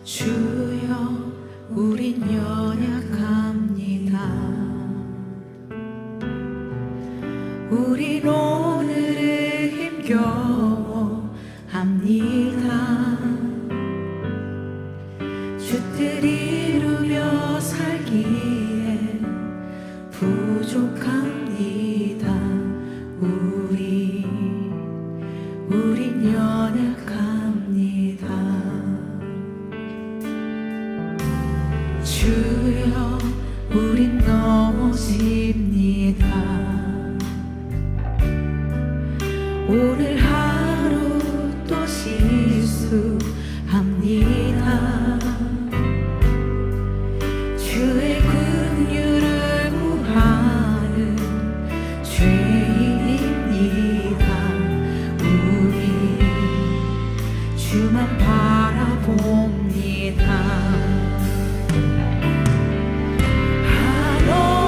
주여 우린 연약합니다. 우린 오늘을 힘겨워합니다. 주 뜻 이루며 살기에 부족합니다. 우린 연약합니다. 주여 우린 넘어집니다. 오늘 하루 또 실수합니다. 주의 긍휼을 구하는 죄인입니다. 우리 주만 바라봅니다.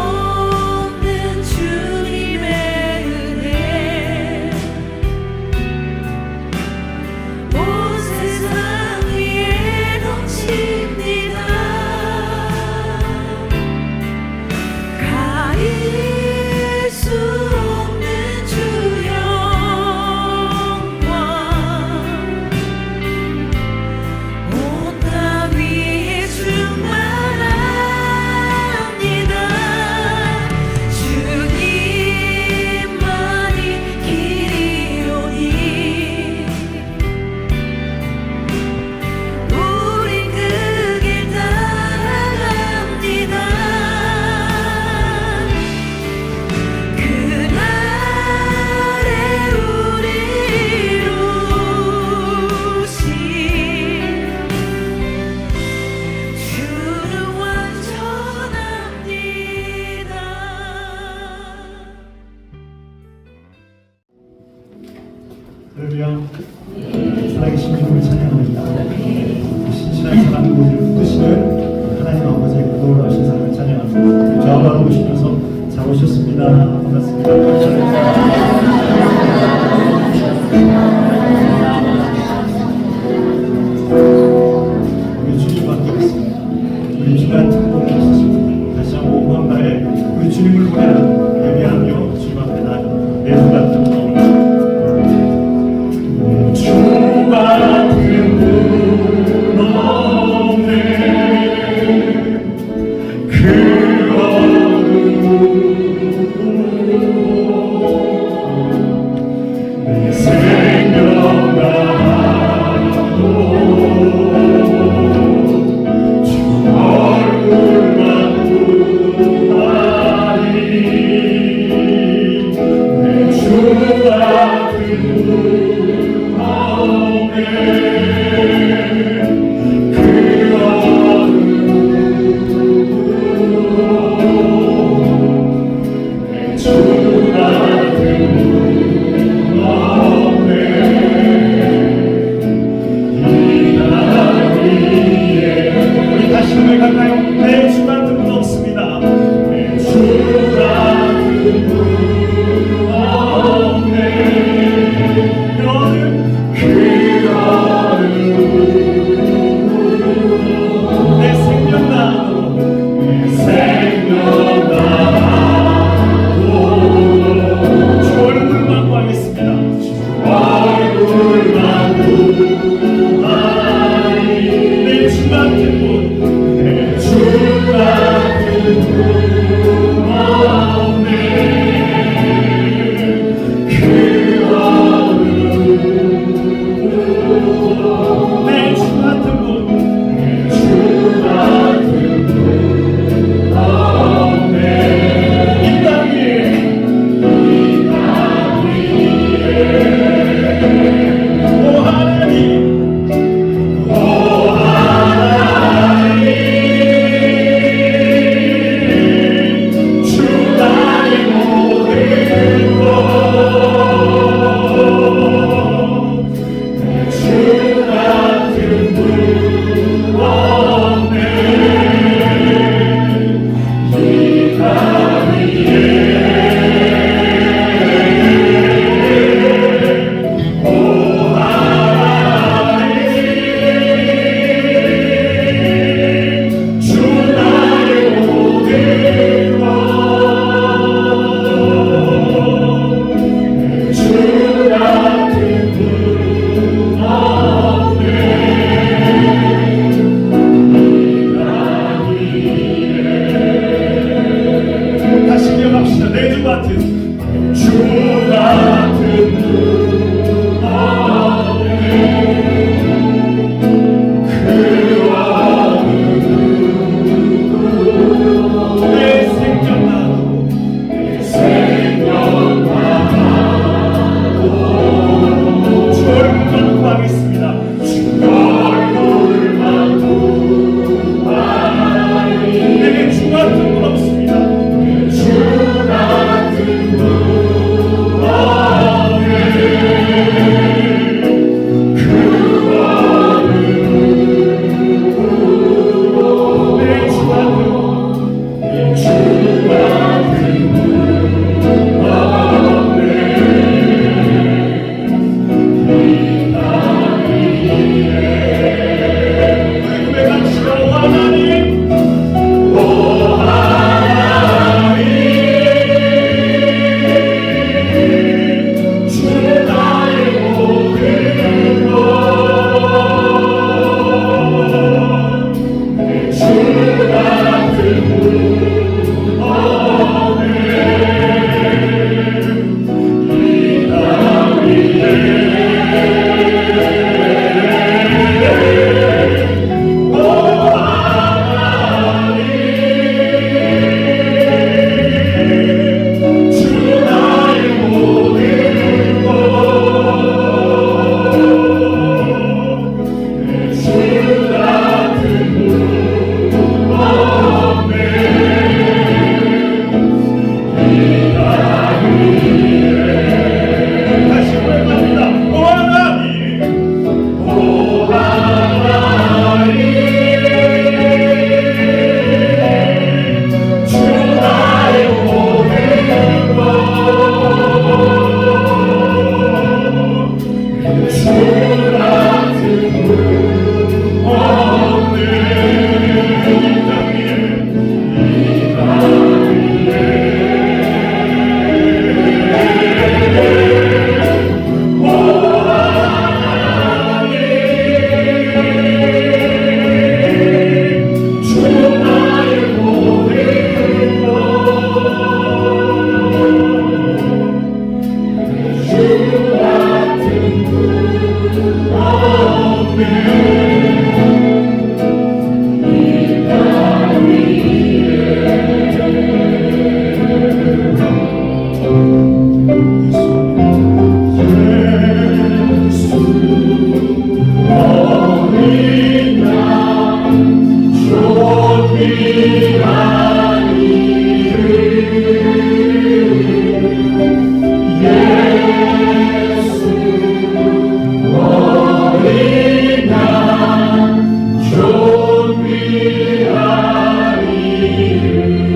한없는 주님의 은혜 온 세상 위에 넘칩니다. 가릴 수 없는 주 영광 온 땅 위에 충만합니다. 주님만이 길이오니 우린 그 길 따라갑니다. 그날에 우리 이루신 주는 완전합니다. 할렐루야. 살아계신 주님을 찬양합니다. 신실한 사랑 모두를 붙드시는 하나님 아버지의 놀라우신 사랑을 찬양합니다. 좌우로 보시면서 잘 오셨습니다. 반갑습니다. 우리 주님밖에 없습니다. 우리 주간 특별히 하셨습니다. 다시 한번 온감나에 우리 주님을 보내는 예배하며 주님 앞에 내 주 같은 주 같은 분 없네. 그 어느 내 생명 나도 주 얼굴만 보다니 내 주 같은 분 그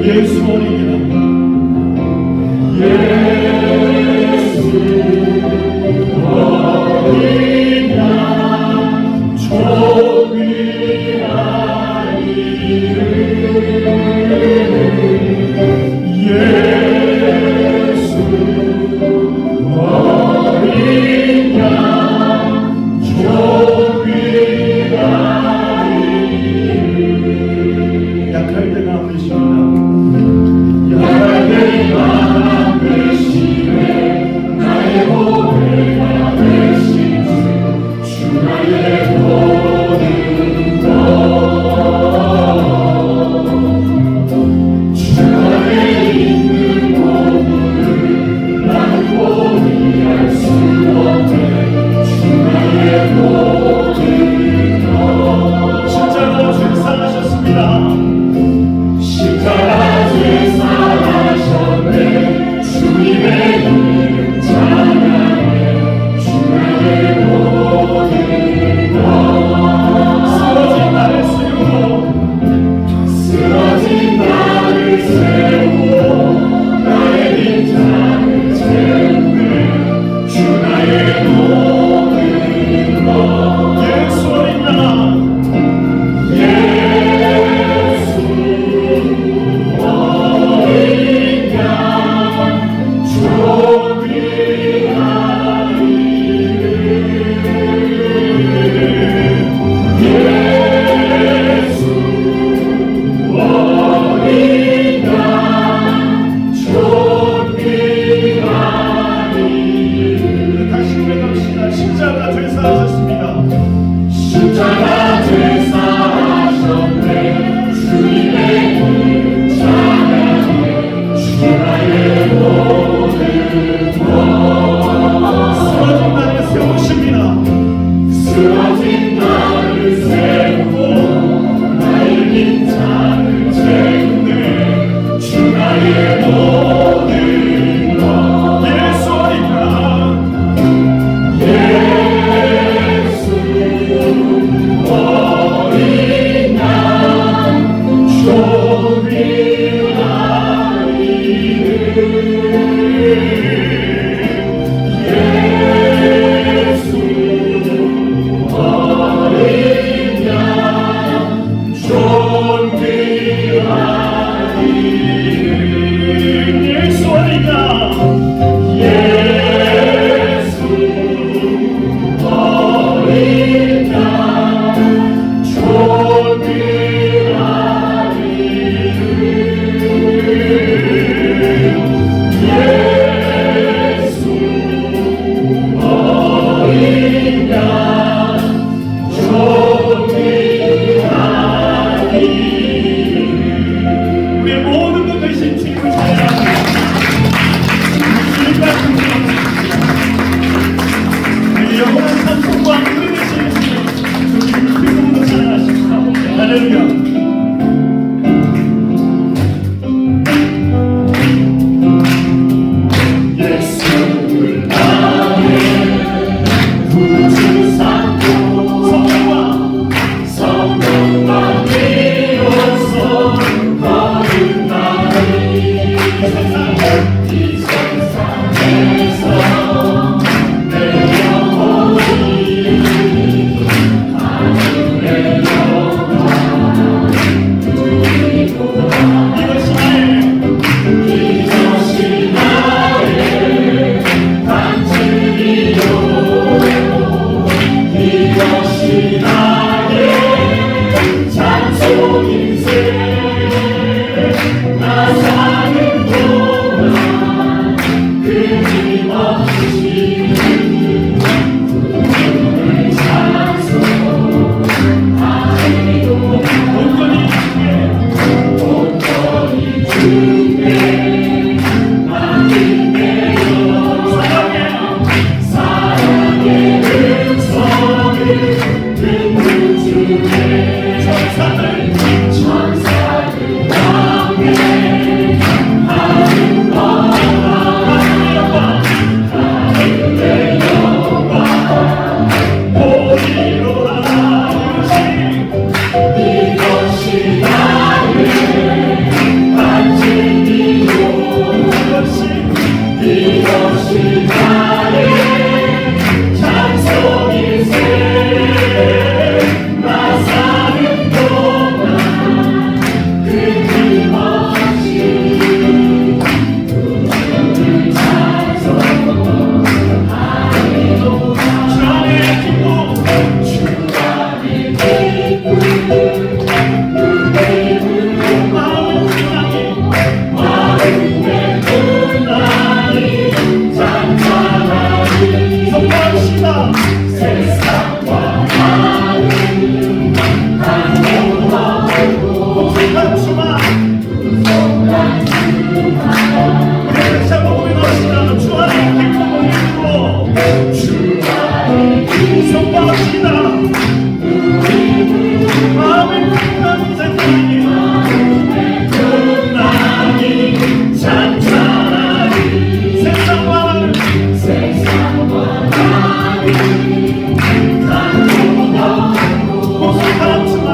예수 어린이라 약할 때가 안 되십니다. 약할 때가 안 되시네. 나의 보배가 되신 주 나의 모든 주 안에 있는 모든 나는 포기할 수 없네. 주 나의 모든 십자가 죄사하셨습니다. 십자가에 살아셨네. 주님의 이름 찬양해. 주 나의 모든 것 쓰러진 나를 세우고 쓰러진 나를 세우고 나의 빈장을 채우네. 주 나의 모든 것 예수 어린 양 십자가 죄사하셨습니다. 십자가 죄사하셨네. 주님의 이름 찬양해. 주 나의 모든 것 쓰러진 나를 세우십니다. 쓰러진 나를 세우고 나의 빈장을 채우네. 주 나의 모든 것 예수 어린이라 예수 고속한 주만 우리 다시 한번 고백합시다. 주 안에 기쁨을 이루고 선포합시다. 마음의 풍랑이 찬찬하니 세상과 고속한 주만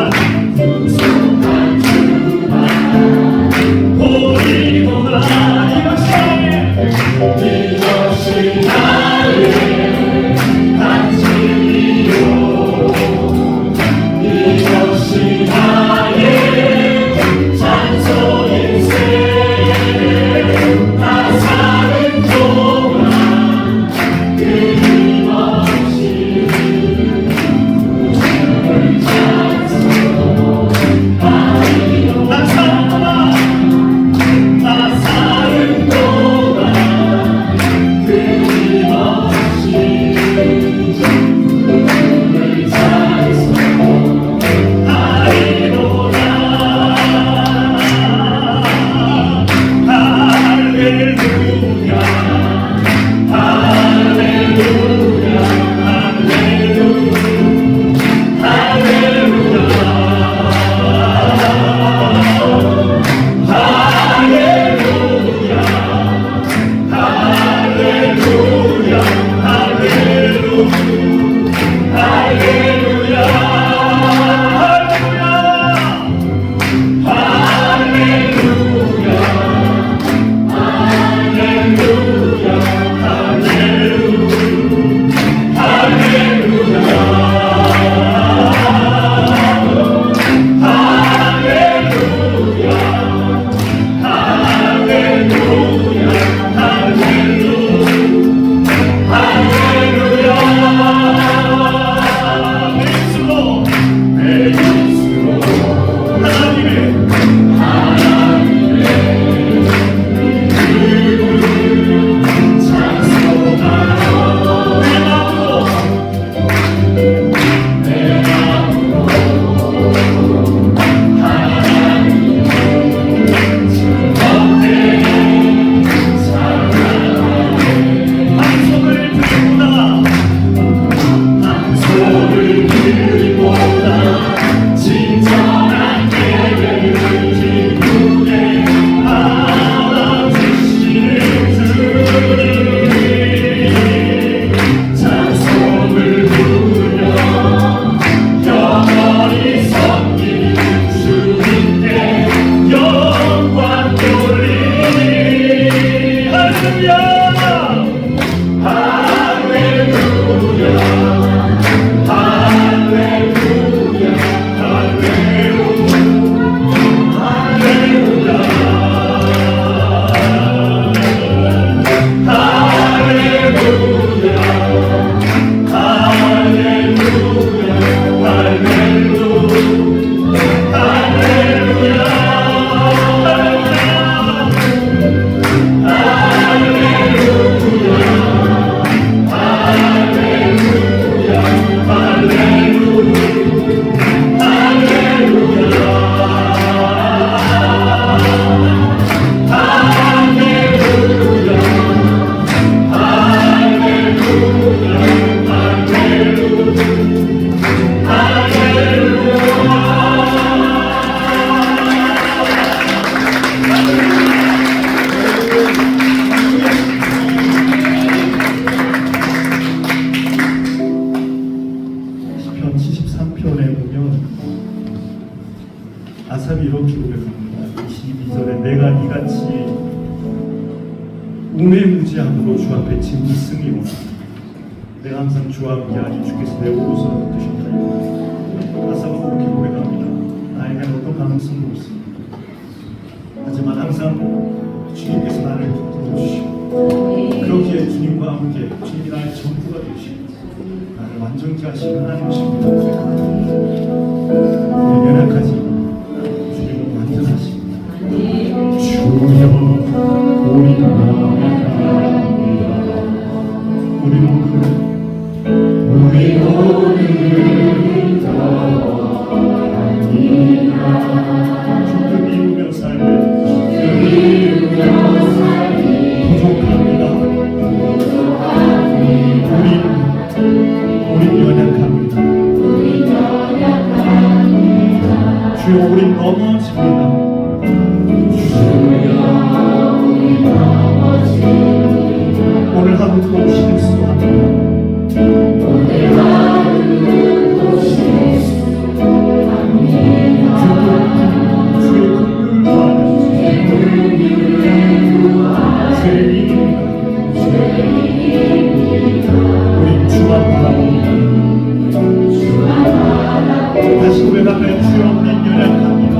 보이도다. 이것이 나의 간증이요 이것이 나의 찬송일세. 나 사는 동안 끊임없이 주를 찬송하리요. 나 사는 동안 나 사는 동안 끊임없이 주를 찬송하리로다. 할렐루야 할렐루야 할렐루야 아삽이 이렇게 고백합니다. 22절에 내가 이같이 우매무지함으로 주 앞에 짐승이 오나 내가 항상 주와 함께하니 주께서 내 오른손을 붙드셨나이다. 아삽은 그렇게 고백합니다. 나에게는 어떤 가능성도 없습니다. 하지만 항상 주님께서 나를 붙들어주시고 그렇게 주님과 함께 주님이 나의 전부가 되시고 나를 완전케 하시는 하나님이십니다. 우리 연약하지 주여 우리 나아갑니다. 우리 오늘 주여 우리 넘어집니다. 오늘 하루도 실수합니다. 주의 긍휼과 우리 주만 바라봅니다. 다시 고백하며 주여 우리 연약합니다.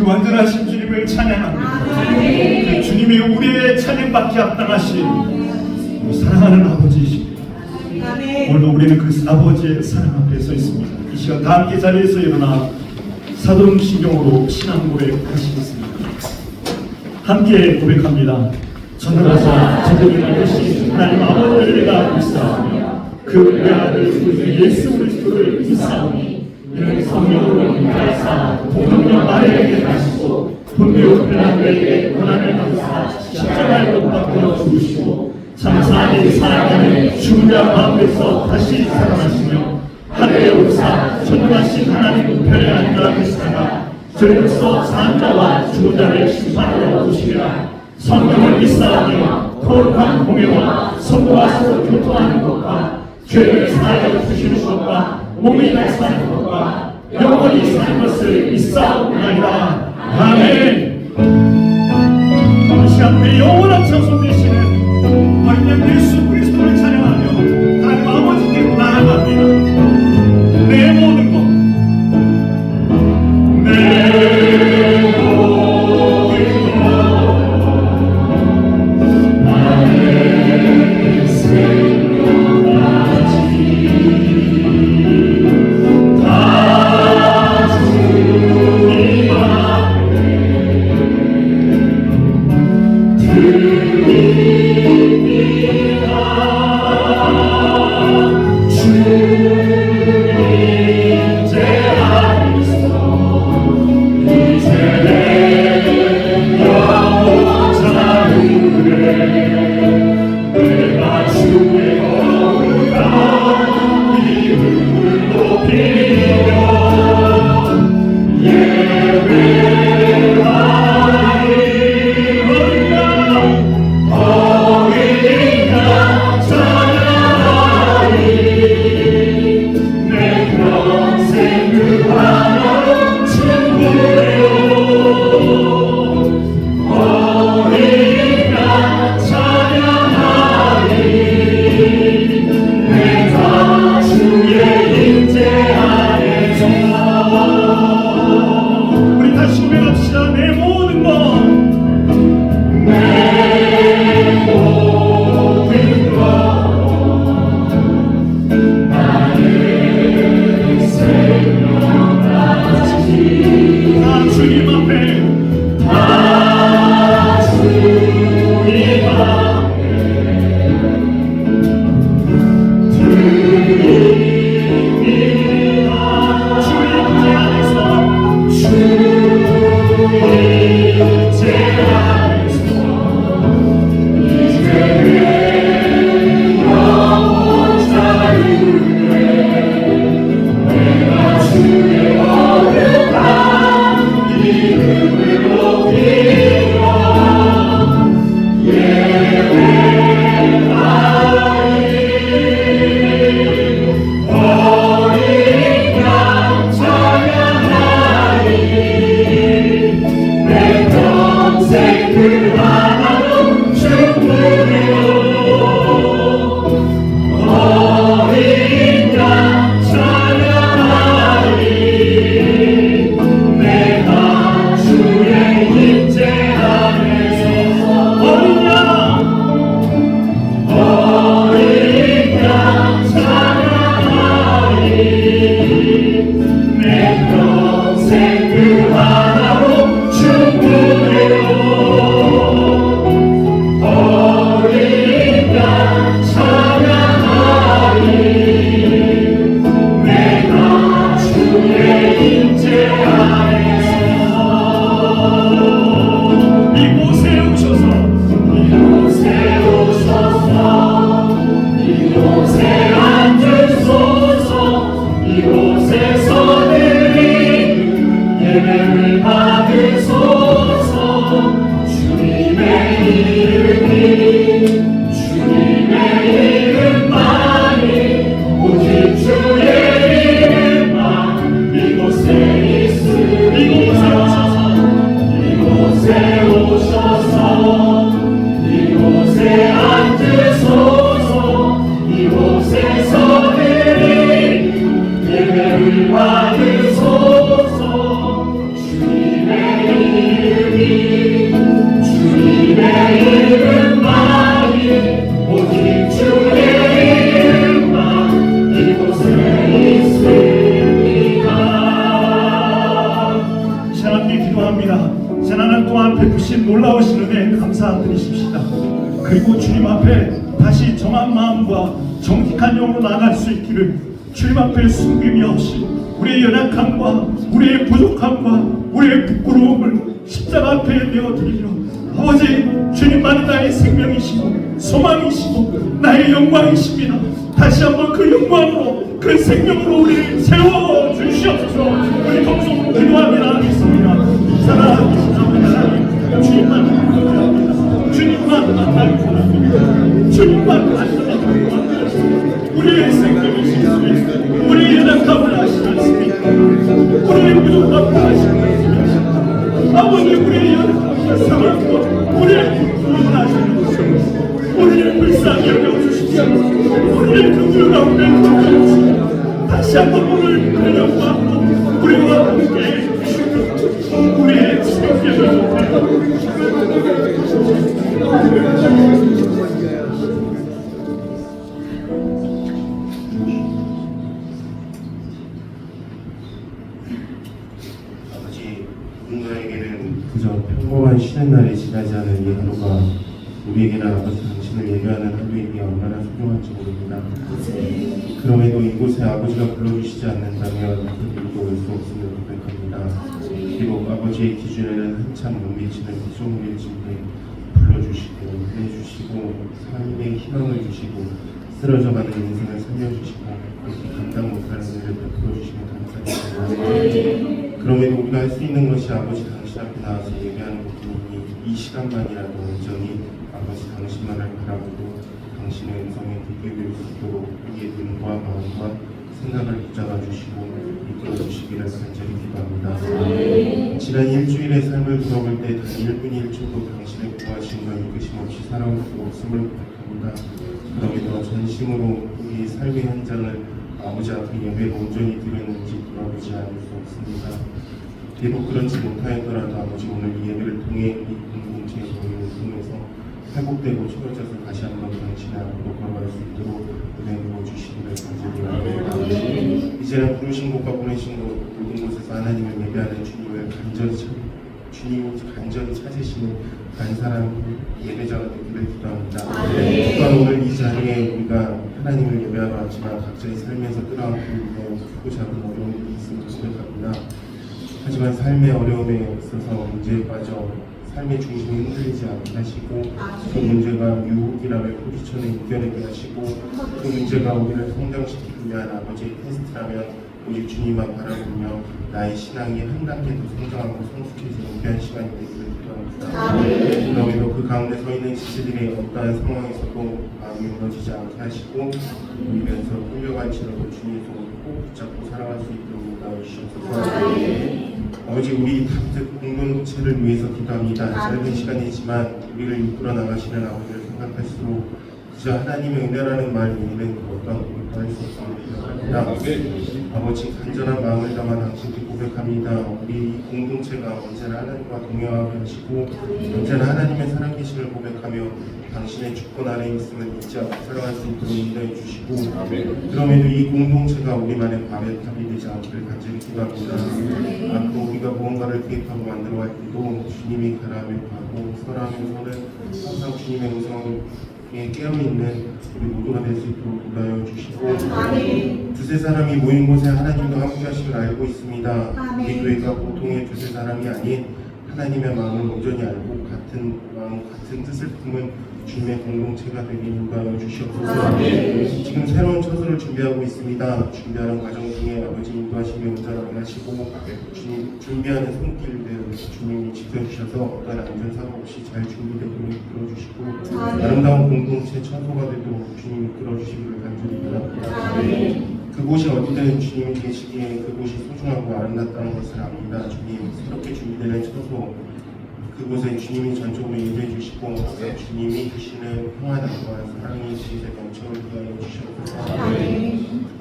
완전하신 주님을 찬양합니다. 그 주님이 우리의 찬양받기 합당하신 사랑하는 아버지이십니다. 오늘도 우리는 그 아버지의 사랑 앞에 서 있습니다. 이 시간 다 함께 자리에서 일어나 사도신경으로 신앙 고백하시겠습니다. 함께 고백합니다. 전능하사 저들이 만드신 하나님 아버지를 내가 믿사오며 그 외아들 우리 예수 그리스도를 믿사오니 이는 성령으로 인하여서 동성령 마리아에게 가시고 분명 빌라도에게 고난을 받으사 십자가에 못 박혀 죽으시고 장사하니 살아가는 죽은 자 가운데서 다시 살아나시며 하늘에 오르사 전능하신 하나님 우편에 앉아 계시다가 저리로서 사는 자와 죽은 자를 심판하러 오시리라. 성령을 믿사오며 거룩한 공예와 성도와서 교통하는 것과 죄를 사하여 주시는 것과 몸이 다시 사는 것과 영원히 사는 것을 믿사옵나이다. 아멘. 이 시간 우리 영원한 장소 되시는 어린 양 예수 그리스도를 찬양하며 하나님 아버지께로 나아갑니다. 내 모든 것, 내 모든 것, 나의 생명까지 다 주님 앞에 드리리. 이곳에서 드리는 예배를 받으소서. 주님의 이름이 주님의 이름만이 오직 주의 이름만 이곳에 있으리라. 이곳에 오셔서 이곳에 앉으소서. 이곳에서 드리는 예배를 받으소서. 주님의 이름이 주님의 이름만이 오직 주의 이름만 이곳에 있으리라. 하나님께 기도합니다. 지난 한 동안 베푸신 놀라우신 은혜 감사드리십시다. 그리고 주님 앞에 다시 정한 마음과 정직한 영으로 나아갈 수 있기를 주님 앞에 숨기며 하신 우리의 연약함과 우리의 부족함과 우리의 부끄러움을 십자가 앞에 내어드리며 아버지 주님만이 나의 생명이시고 소망이시고 나의 영광이십니다. 다시 한번 그 영광으로 그 생명으로 우리를 세워주시옵소서. 우리 동성으로 기도하며 나가겠습니다. 사랑하신 하나님 주님만 기도합니다. 주님만 만나기 원합니다. 주님만 만나기 원합니다. 우리의 생명이신 주님 우리의 연약함을 아시지 않습니까? 우리의 부족함을 아시지 않습니까? 아버지 우리의 연약함과 상함과 우리의 부족함을 아시는 것입니다. 우리를 불쌍히 여겨주십시오. 우리의 그물 가운데 들어주십시오. 다시 한번 오늘 그 영광으로 우리와 함께 우리의 생명을 아버지, 누군가에게는 그저 평범한 쉬는 날이 지나지 않은 이 하루가 우리에게는 아버지 당신을 예배하는 하루이기 얼마나 소중한지 모릅니다. 그럼에도 이곳에 아버지가 불러주시지 않는다면 그들도 올 수 없음을 고백합니다. 비록 아버지의 기준에는 한참 못 미치는 피조물일지인데 불러주시고 해주시고 삶의 희망을 주시고 쓰러져가는 인생을 살려주시고 그렇게 감당 못하는 일을 베풀어주시면 감사드립니다. 그럼에도 우리가 할 수 있는 것이 아버지 당신 앞에 나와서 예배하는 것뿐이니 이 시간만이라도 온전히 아버지 당신만을 바라보고 당신의 음성에 듣게 될 수 있도록 우리의 눈과 마음과 생각을 붙잡아 주시고 이끌어 주시기를 간절히 기도합니다. 지난 일주일의 삶을 돌아볼 때 단 1분 1초도 당신의 구하심과 이끄심 없이 살아올 수 없음을 고백합니다. 그럼에도 전심으로 우리의 삶의 현장을 아버지 앞에 예배를 온전히 드렸는지 돌아보지 않을 수 없습니다. 비록 그렇지 못하였더라도 아버지 오늘 이 예배를 통해 이 공동체의 모임을 통해서 회복되고 채워져서 다시 한번 당신의 앞으로 걸어갈 수 있도록 은혜 부어주시기를 간절히 바랍니다. 이제는 부르신 곳과 보내신 곳 모든 곳에서 하나님을 예배하는 주님을 주님이 간절히 찾으시는 간사람 예배자가 되기를 기도합니다. 또한 오늘 이 자리에 우리가 하나님을 예배하러 왔지만 각자의 삶에서 끌어안고 있는 크고 작은 어려움이 있음을 고백합니다. 하지만 삶의 어려움에 있어서 문제에 빠져 삶의 중심이 흔들리지 않게 하시고 그 문제가 유혹이라며 포지션에 이겨내게 하시고 그 문제가 우리를 성장시키기 위한 아버지의 테스트라면 오직 주님만 바라보며 나의 신앙이 한 단계 더 성장하고 성숙해지는 귀한 시간이 되기를 기도합니다. 그럼에도 그 가운데 서 있는 지체들의 어떠한 상황에서도 마음이 무너지지 않게 하시고 우리면서 끌려갈지라도 주님의 손을 꼭 붙잡고 살아갈 수 있도록 인도하시옵소서. 아버지 우리 각자 공동체를 위해서 기도합니다. 짧은 시간이지만 우리를 이끌어 나가시는 아버지를 생각할수록 그저 하나님의 은혜라는 말 외에는 그 어떤 공부도 할 수 없음을 기도합니다. 아버지 간절한 마음을 담아 당신께 고백합니다. 우리 이 공동체가 언제나 하나님과 동행하게 하시고 언제나 하나님의 살아계심을 고백하며 당신의 주권 아래 있음을 잊지 않고 살아갈 수 있도록 인도해 주시고 그럼에도 이 공동체가 우리만의 바벨탑이 되지 않기를 간절히 기도합니다. 앞으로 우리가 무언가를 기획하고 만들어갈 때도 주님이 가라하며 가고 설하면서는 항상 주님의 음성을 깨어있는 우리 모두가 될 수 있도록 도와여 주시고 두세 사람이 모인 곳에 하나님도 함께 하심을 알고 있습니다. 우리 교회가 보통의 두세 사람이 아닌 하나님의 마음을 온전히 알고 같은 마음 같은 뜻을 품은 주님의 공동체가 되게 인도하여 주시옵소서. 지금 새로운 처소를 준비하고 있습니다. 준비하는 과정 중에 아버지 인도하시 주님이 운전하게 하시고 주님 준비하는 손길들 주님이 지켜주셔서 어떤 안전사고 없이 잘 준비되고 이끌어주시고 아름다운 공동체 처소가 되도록 주님이 이끌어주시기를 간절히 바랍니다. 그곳이 어디든 주님이 계시기에 그곳이 소중하고 아름답다는 것을 압니다. 주님 새롭게 준비되는 처소 그곳에 주님이 전적으로 인도해 주시고 주님이 주시는 평안함과 사랑이 시대 넘쳐오게 하여 주시옵소서.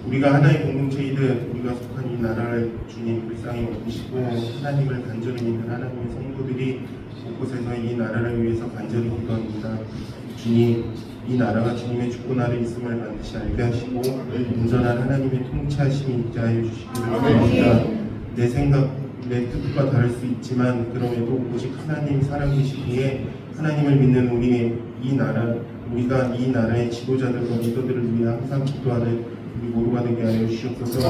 우리가 하나의 공동체이듯 우리가 속한 이 나라를 주님 불쌍히 여기시고 하나님을 간절히 믿는 하나님의 성도들이 곳곳에서 이 나라를 위해서 간절히 기도합니다. 주님 이 나라가 주님의 주권아래 있음을 반드시 알게 하시고 온전한 하나님의 통치하심이 있게 하여 주시기를 바랍니다. 내 생각 내 뜻과 다를 수 있지만 그럼에도 오직 하나님 살아계시기에 하나님을 믿는 우리의 이 나라 우리가 이 나라의 지도자들과 리더들을 위해 항상 기도하는 우리 모두가 되게 하여 주시옵소서.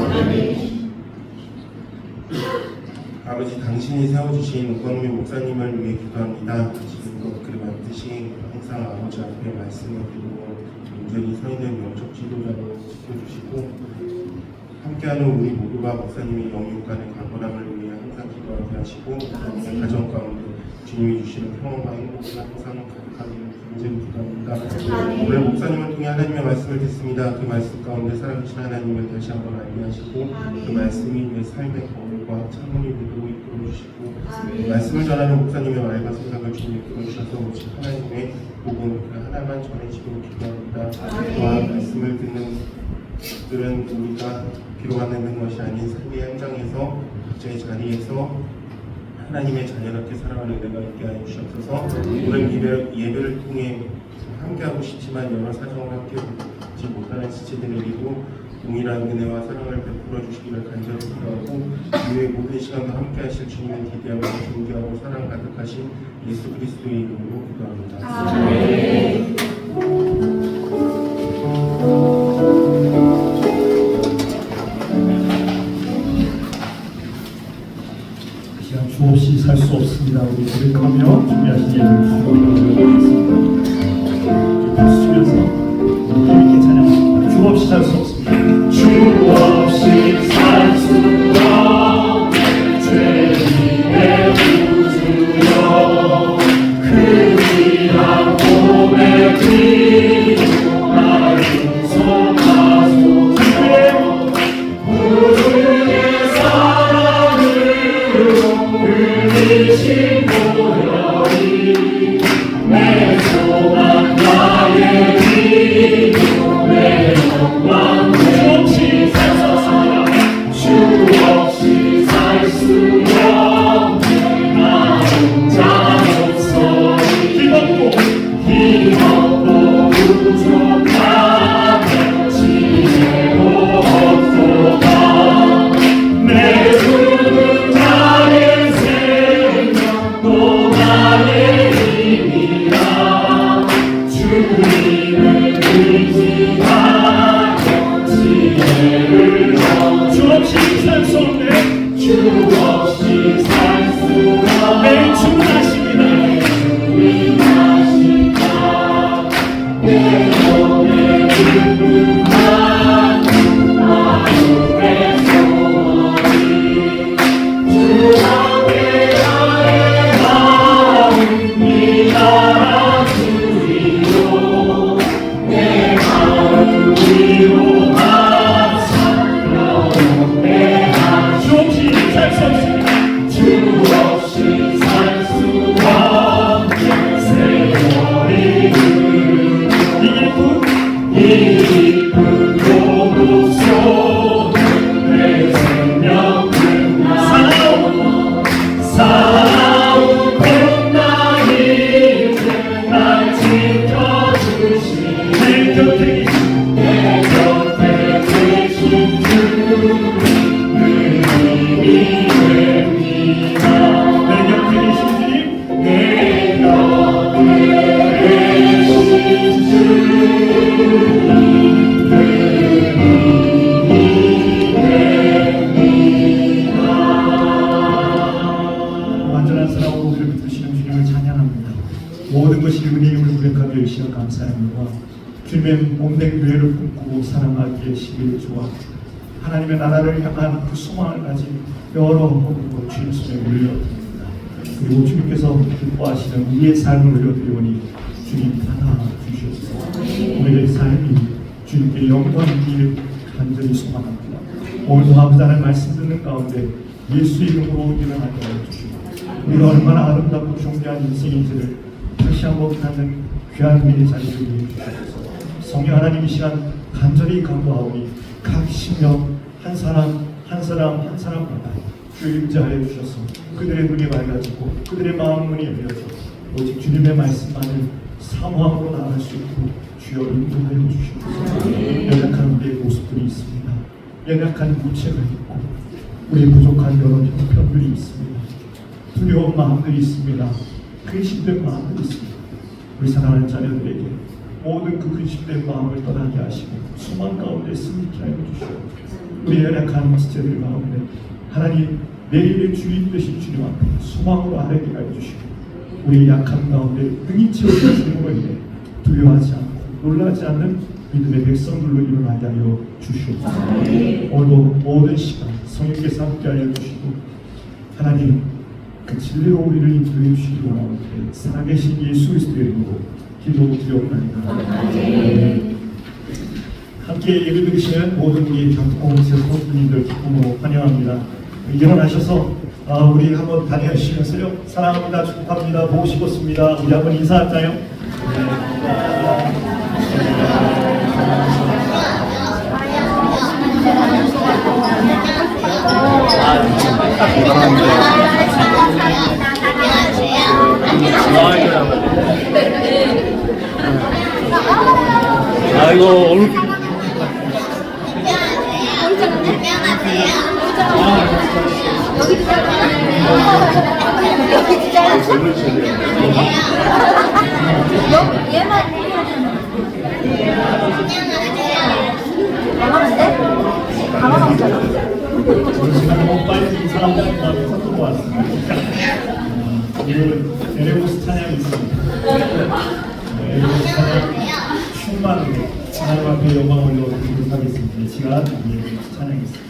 아버지 당신이 세워주신 우광민 목사님을 위해 기도합니다. 지금껏 그랬듯이 항상 아버지 앞에 말씀을 드리고 온전히 서 있는 영적 지도자로 지켜주시고 함께하는 우리 모두가 목사님의 영육간의 강건함을 위해 항상 기도하게 하시고 가정 가운데 주님이 주시는 평화와 행복을 항상 가득하기를 간절히 기도합니다. 오늘 목사님을 통해 하나님의 말씀을 듣습니다. 그 말씀 가운데 살아계신 하나님을 다시 한번 알게 하시고 그 말씀이 내 삶의 거울과 창문이 되도록 이끌어주시고 그 말씀을 전하는 목사님의 말과 생각을 주님 이끌어주셔서 오직 하나님의 복음 그 하나만 전해지기를 기도합니다. 또한 말씀을 듣는 들은 우리가 비록 듣는 것이 아닌 삶의 현장에서 각자의 자리에서 하나님의 자녀답게 살아가는 은혜가 있게 하여 주시옵소서. 오늘 예배를 통해 함께하고 싶지만 여러 사정을 함께하지 못하는 지체들에게도 동일한 은혜와 사랑을 베풀어 주시기를 간절히 기도하고 이후의 모든 시간도 함께하실 주님을 기대하고 존경하고 사랑 가득하신 예수 그리스도의 이름으로 기도합니다. 아멘. 주 없이 살 수 없습니다. 우리 고백하며 준비하신 예배를 시작하겠습니다. 박수 치면서 힘있게 찬양합니다. 주 없이 살 수 없습니다. 주 없이 살 수 없는 죄인의 구주여 크지한 고백 기도 나를 용서하소서 우리의 사랑으로 흘리신 보혈이 내 소망 나의 기도 내 영광 주 없이 살 수 없습니다. 주 없이 살 수 없는 나 혼자 없어니 힘없고 부족하며 지혜도 없도다 내 주는 나의 생명 또 나의 힘이라 주님을 의지하며 지혜를 주 없이 살 수 없네. 주 없이 살 수 없는 내 주님이십니다. 주님이시다 내 몸의 기쁨만 하루의 소원이 주 앞에 나의 마음 이 나라 주리로 내 마음 위로만 살려내 주 없이 살 수 없습니다. 주 없이 살 수 없는 세월이 이 깊은 고독 속에 내 생명 끝나고 싸움 끝나니 날 지켜주시니 내 곁에 계신 주님이 됩니다. 내 곁에 계신 주님, 내 곁에 계신 주님이 완전한 사랑으로 우리를 붙드시는 주님을 찬양합니다. 모든 것이 은혜임을 고백하며 이 시간 감사합니다. 주님의 몸된 교회를 꿈꾸고 사랑하기에 시기를 좋아 하나님의 나라를 향한 그 소망을 가진 여러 주님 손에 올려드립니다. 그리고 주님께서 기뻐하시는 우리의 삶을 올려드리오니 주님 받아주시옵소서. 우리의 삶이 주님께 영광이길 간절히 소망합니다. 오늘도 아버지 하나님 말씀 듣는 가운데 예수 이름으로 일어나게 하여 주시고 우리가 얼마나 아름답고 존귀한 인생인지를 다시 한번 갖는 귀한 미래 자리를 위해 주시옵소서. 성령 하나님 이 시간 간절히 간구하오니 각 심령 한 사람 한 사람마다 주의 임재하여 주셔서 그들의 눈이 밝아지고 그들의 마음 문이 열려져 오직 주님의 말씀만을 사모함으로 나아갈 수 있고 주여 인도하여 주시옵소서. 연약한 우리의 모습들이 있습니다. 연약한 무체가 있고 우리 부족한 여러 형편들이 있습니다. 두려운 마음들이 있습니다. 근심된 마음들이 있습니다. 우리 사랑하는 자녀들에게 모든 그 근심된 마음을 떠나게 하시고 소망 가운데 승리케 하여 주시옵소서. 우리 연약한 지체들 가운데 하나님 내일의 주인 되신 주님 앞에 소망으로 아뢰게 하여 주시고 우리의 약함 가운데 능히 채워주시는 것에 두려워하지 않고 놀라지 않는 믿음의 백성들로 일어나게 하여 주시옵소서. 오늘도 모든 시간 성령께서 함께 하여 주시고 하나님 그 진리로 우리를 인도해 주시기 원하는데 살아계신 예수 그리스도의 이름으로 기도드리옵나이다. 함께 예배 드리시는 모든 우리 경통공사 성도님들 기쁨으로 환영합니다. 일어나셔서 우리 한번 다녀주시면서요. 사랑합니다. 축복합니다. 보고 싶었습니다. 우리 한번 인사할까요? 아이고 오늘 제가 너무 빨리 인사하는 마음이 컸던 것 같습니다. 오늘은 에레고스 찬양이 있습니다. 에레고스 찬양 충만으로 하나님 앞에 영광 올려드리도록 하겠습니다. 이 시간 에레고스 찬양이 있습니다.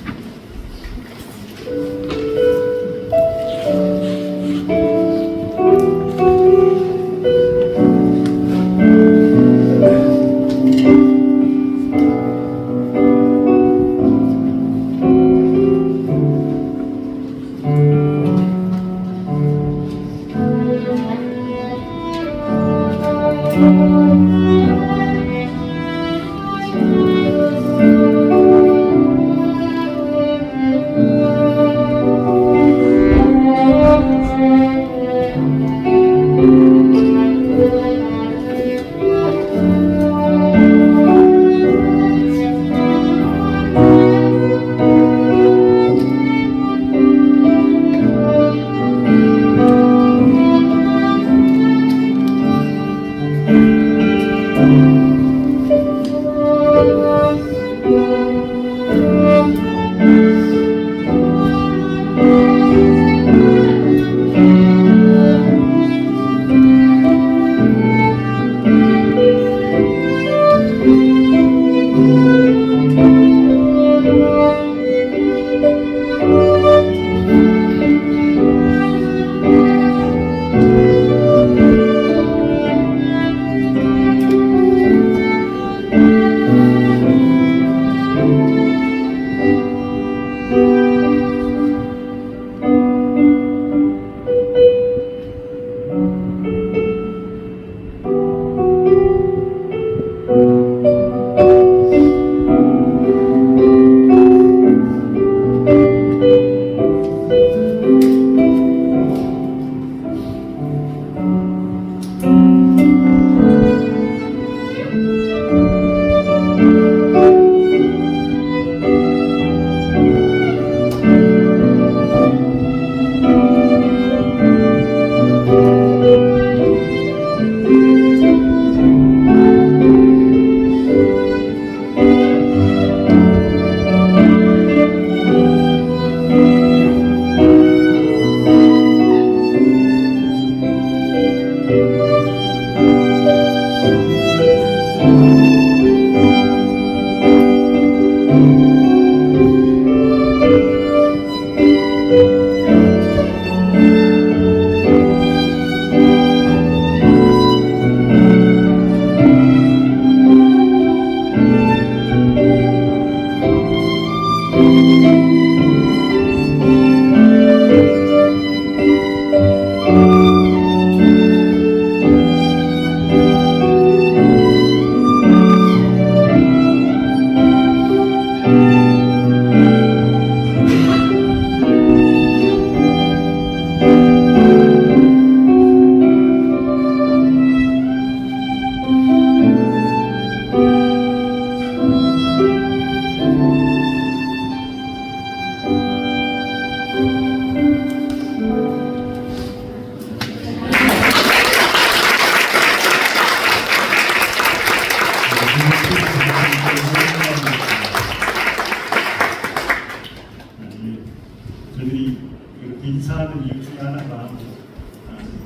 저희들이 이렇게 인사하는 이유 중에 하나가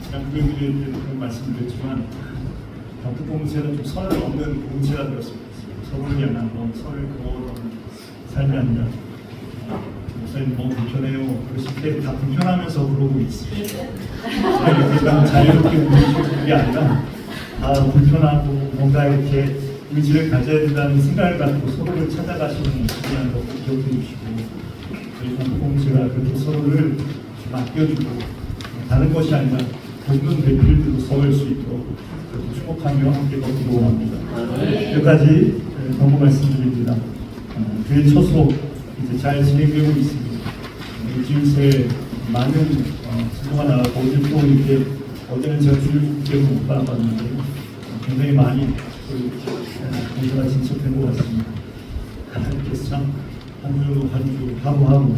지난 금요일에 그런 말씀드렸지만 병특 공동체는 좀 선을 없는 공동체가 되었으면 좋겠습니다. 서로를 향한 선을 그어오는 삶이 아니라 목사님 너무 불편해요. 그러실 때 다 불편하면서 그러고 있습니다. 일단 자유롭게 움직이는 게 아니라 다 불편하고 뭔가 이렇게 의지를 가져야 된다는 생각을 갖고 서로를 찾아가시는 모습이라는 것을 기억해 주시고 저희 공동체가 그렇게 서로를 좀 아껴주고 다른 것이 아니라 돕는 대필들로 서울 수 있도록 그렇게 축복하며 함께 걷기로 합니다. 여기까지 너무 말씀드립니다. 교회 초소 이제 잘 진행되고 있습니다. 지금새 많은 진도가 나가고 어제 또 이렇게 어제는 제가 주일 국제로 못 받아봤는데 굉장히 많이 공사가 진척된 것 같습니다. 하나님께서 참 한 주 하루하루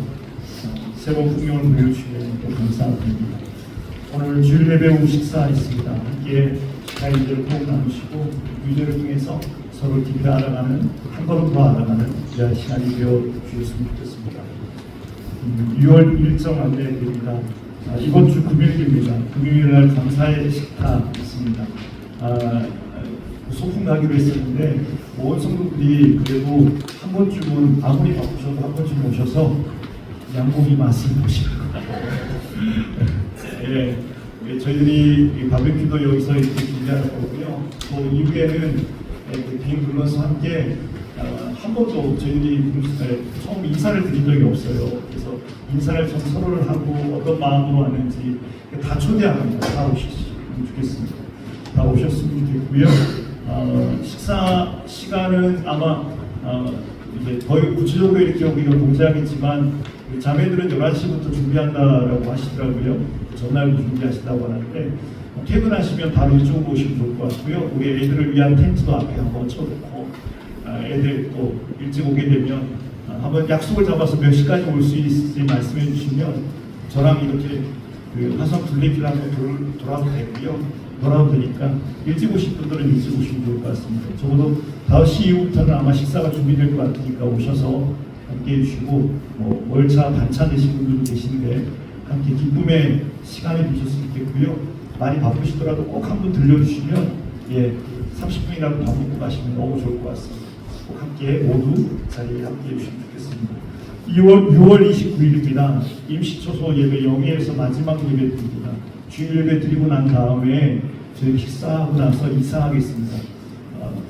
새로운 풍경을 보여주시면 또 감사드립니다. 오늘 주일 예배 후 식사 있습니다. 함께 가이드를 꼭 나누시고 유저를 통해서 서로 깊이 알아가는 한 걸음 더 알아가는 귀한 시간이 되어 주셨으면 좋겠습니다. 6월 일정 안내드립니다. 이번 주 금요일입니다. 금요일 날 감사의 식탁 있습니다. 소풍 가기로 했었는데 온 성도들이 그래도 한 번쯤은 아무리 바쁘셔도 한 번쯤 오셔서 양고기 맛을 보시는 예, 저희들이 바베큐도 여기서 이렇게 준비할 거고요. 또 이후에는 비행 불러서 함께 한 번도 저희들이 처음 인사를 드린 적이 없어요. 그래서 인사를 좀 서로를 하고 어떤 마음으로 왔는지 다 초대합니다. 다 오셨으면 좋겠습니다. 다 오셨으면 좋겠고요. 식사 시간은 아마 이제 거의 구체적으로 이렇게 우리가 공지하겠지만 자매들은 11시부터 준비한다라고 하시더라고요. 전날도 준비하신다고 하는데 퇴근하시면 바로 이쪽으로 오시면 좋을 것 같고요. 우리 애들을 위한 텐트도 앞에 한번 쳐놓고 애들 또 일찍 오게 되면 한번 약속을 잡아서 몇 시까지 올 수 있을지 말씀해 주시면 저랑 이렇게 그 화성 둘레길 한번 돌아도 되고요. 돌아도 되니까 일찍 오신 분들은 일찍 오시면 좋을 것 같습니다. 적어도 5시 이후부터는 아마 식사가 준비될 것 같으니까 오셔서 함께 해주시고 월차 반차 내신 분들도 계신데 함께 기쁨의 시간을 주셨으면 좋겠고요. 많이 바쁘시더라도 꼭 한번 들려주시면 30분이라도 더 먹고 가시면 너무 좋을 것 같습니다. 꼭 함께 모두 자리에 함께 해주시면 좋겠습니다. 6월 29일입니다. 임시초소 예배 영예에서 마지막 예배 드립니다. 주일 예배 드리고 난 다음에 저희 식사하고 나서 이사하겠습니다.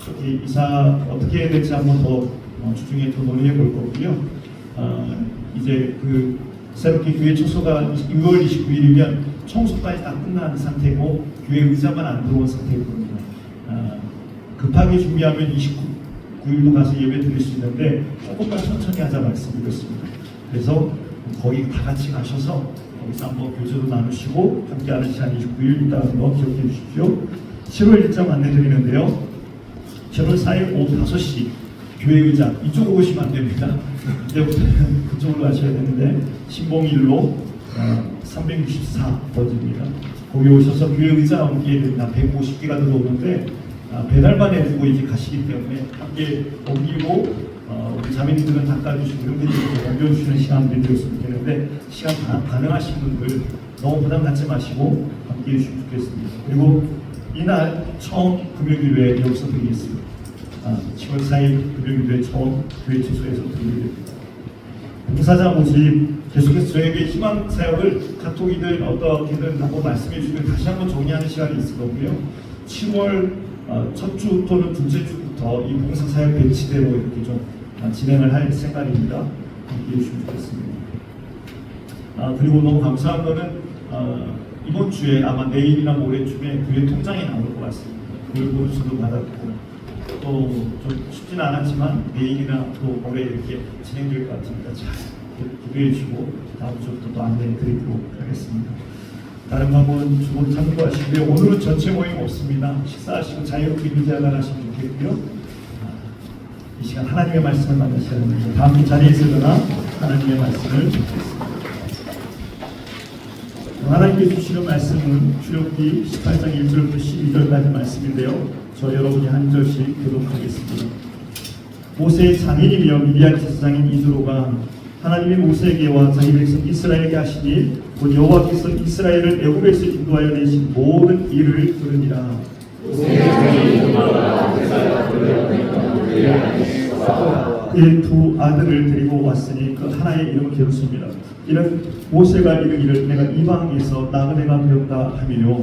저기 이사 어떻게 해야 될지 한번 더 주중에 더 논의해 볼 거고요. 이제 그 새롭게 교회 초소가 6월 29일이면 청소까지 다 끝난 상태고 교회 의자만 안 들어온 상태거든요. 급하게 준비하면 29일도 가서 예배 드릴 수 있는데 조금만 천천히 하자 말씀드렸습니다. 그래서 거기 다 같이 가셔서 거기서 한번 교제도 나누시고 함께하는 시간 29일 있다는 거 기억해 주십시오. 7월 일정 안내드리는데요. 7월 4일 오후 5시 교회 의자 이쪽으로 오시면 안 됩니다. 이제부터는 그쪽으로 가셔야 되는데 신봉일로 364번지입니다. 거기 오셔서 교회 의자 옮기게 됩니다. 150개가 들어오는데 배달만 해두고 이제 가시기 때문에 함께 옮기고 우리 자매님들은 닦아주시고 형제님들 옮겨주시는 시간 드렸으면 좋겠는데 시간 가능하신 분들 너무 부담 갖지 마시고 함께 해주시면 좋겠습니다. 그리고 이날 처음 금요일에 여기서 드리겠습니다. 10월 4일 금요일에 처음 교회 주소에서 드리겠습니다. 봉사자 모집 계속해서 저에게 희망 사역을 카톡이든 어떻게든 한번 말씀해 주시면 다시 한번 정리하는 시간이 있을 거고요. 10월 첫 주 또는 둘째 주부터 이 봉사 사역 배치대로 이렇게 좀 진행을 할 생각입니다. 함께 해주시면 좋겠습니다. 그리고 너무 감사한 거는 이번 주에 아마 내일이나 모레쯤에 교회 통장이 나올 것 같습니다. 그걸 보여주셔도 받았고 또 좀 쉽지는 않았지만 내일이나 또 모레 이렇게 진행될 것 같으니까 잘 기도해 주시고 다음 주부터 또 안내해 드리도록 하겠습니다. 다른 방법은 주로 참고하시고요. 오늘은 전체 모임 없습니다. 식사하시고 자유롭게 의자가 하시면 좋겠고요. 이 시간 하나님의 말씀을 만나셔야 합니다. 다음 자리에 있으거나 하나님의 말씀을 듣겠습니다. 하나님께 주시는 말씀은 출애굽기 18장 1절부터 12절까지 말씀인데요. 저 여러분이 한 절씩 교독하겠습니다. 모세의 장인이며 미디안 제사장인 이스로가 하나님이 모세에게와 자기 백성 이스라엘에게 하시니 곧 여호와께서 이스라엘을 애굽에서 인도하여 내신 모든 일을 들으니라. 그의 두 아들을 데리고 왔으니 그 하나의 이름은 게르솜이라. 이는 모세가 이르기를 내가 이방에서 나그네가 되었다 하미며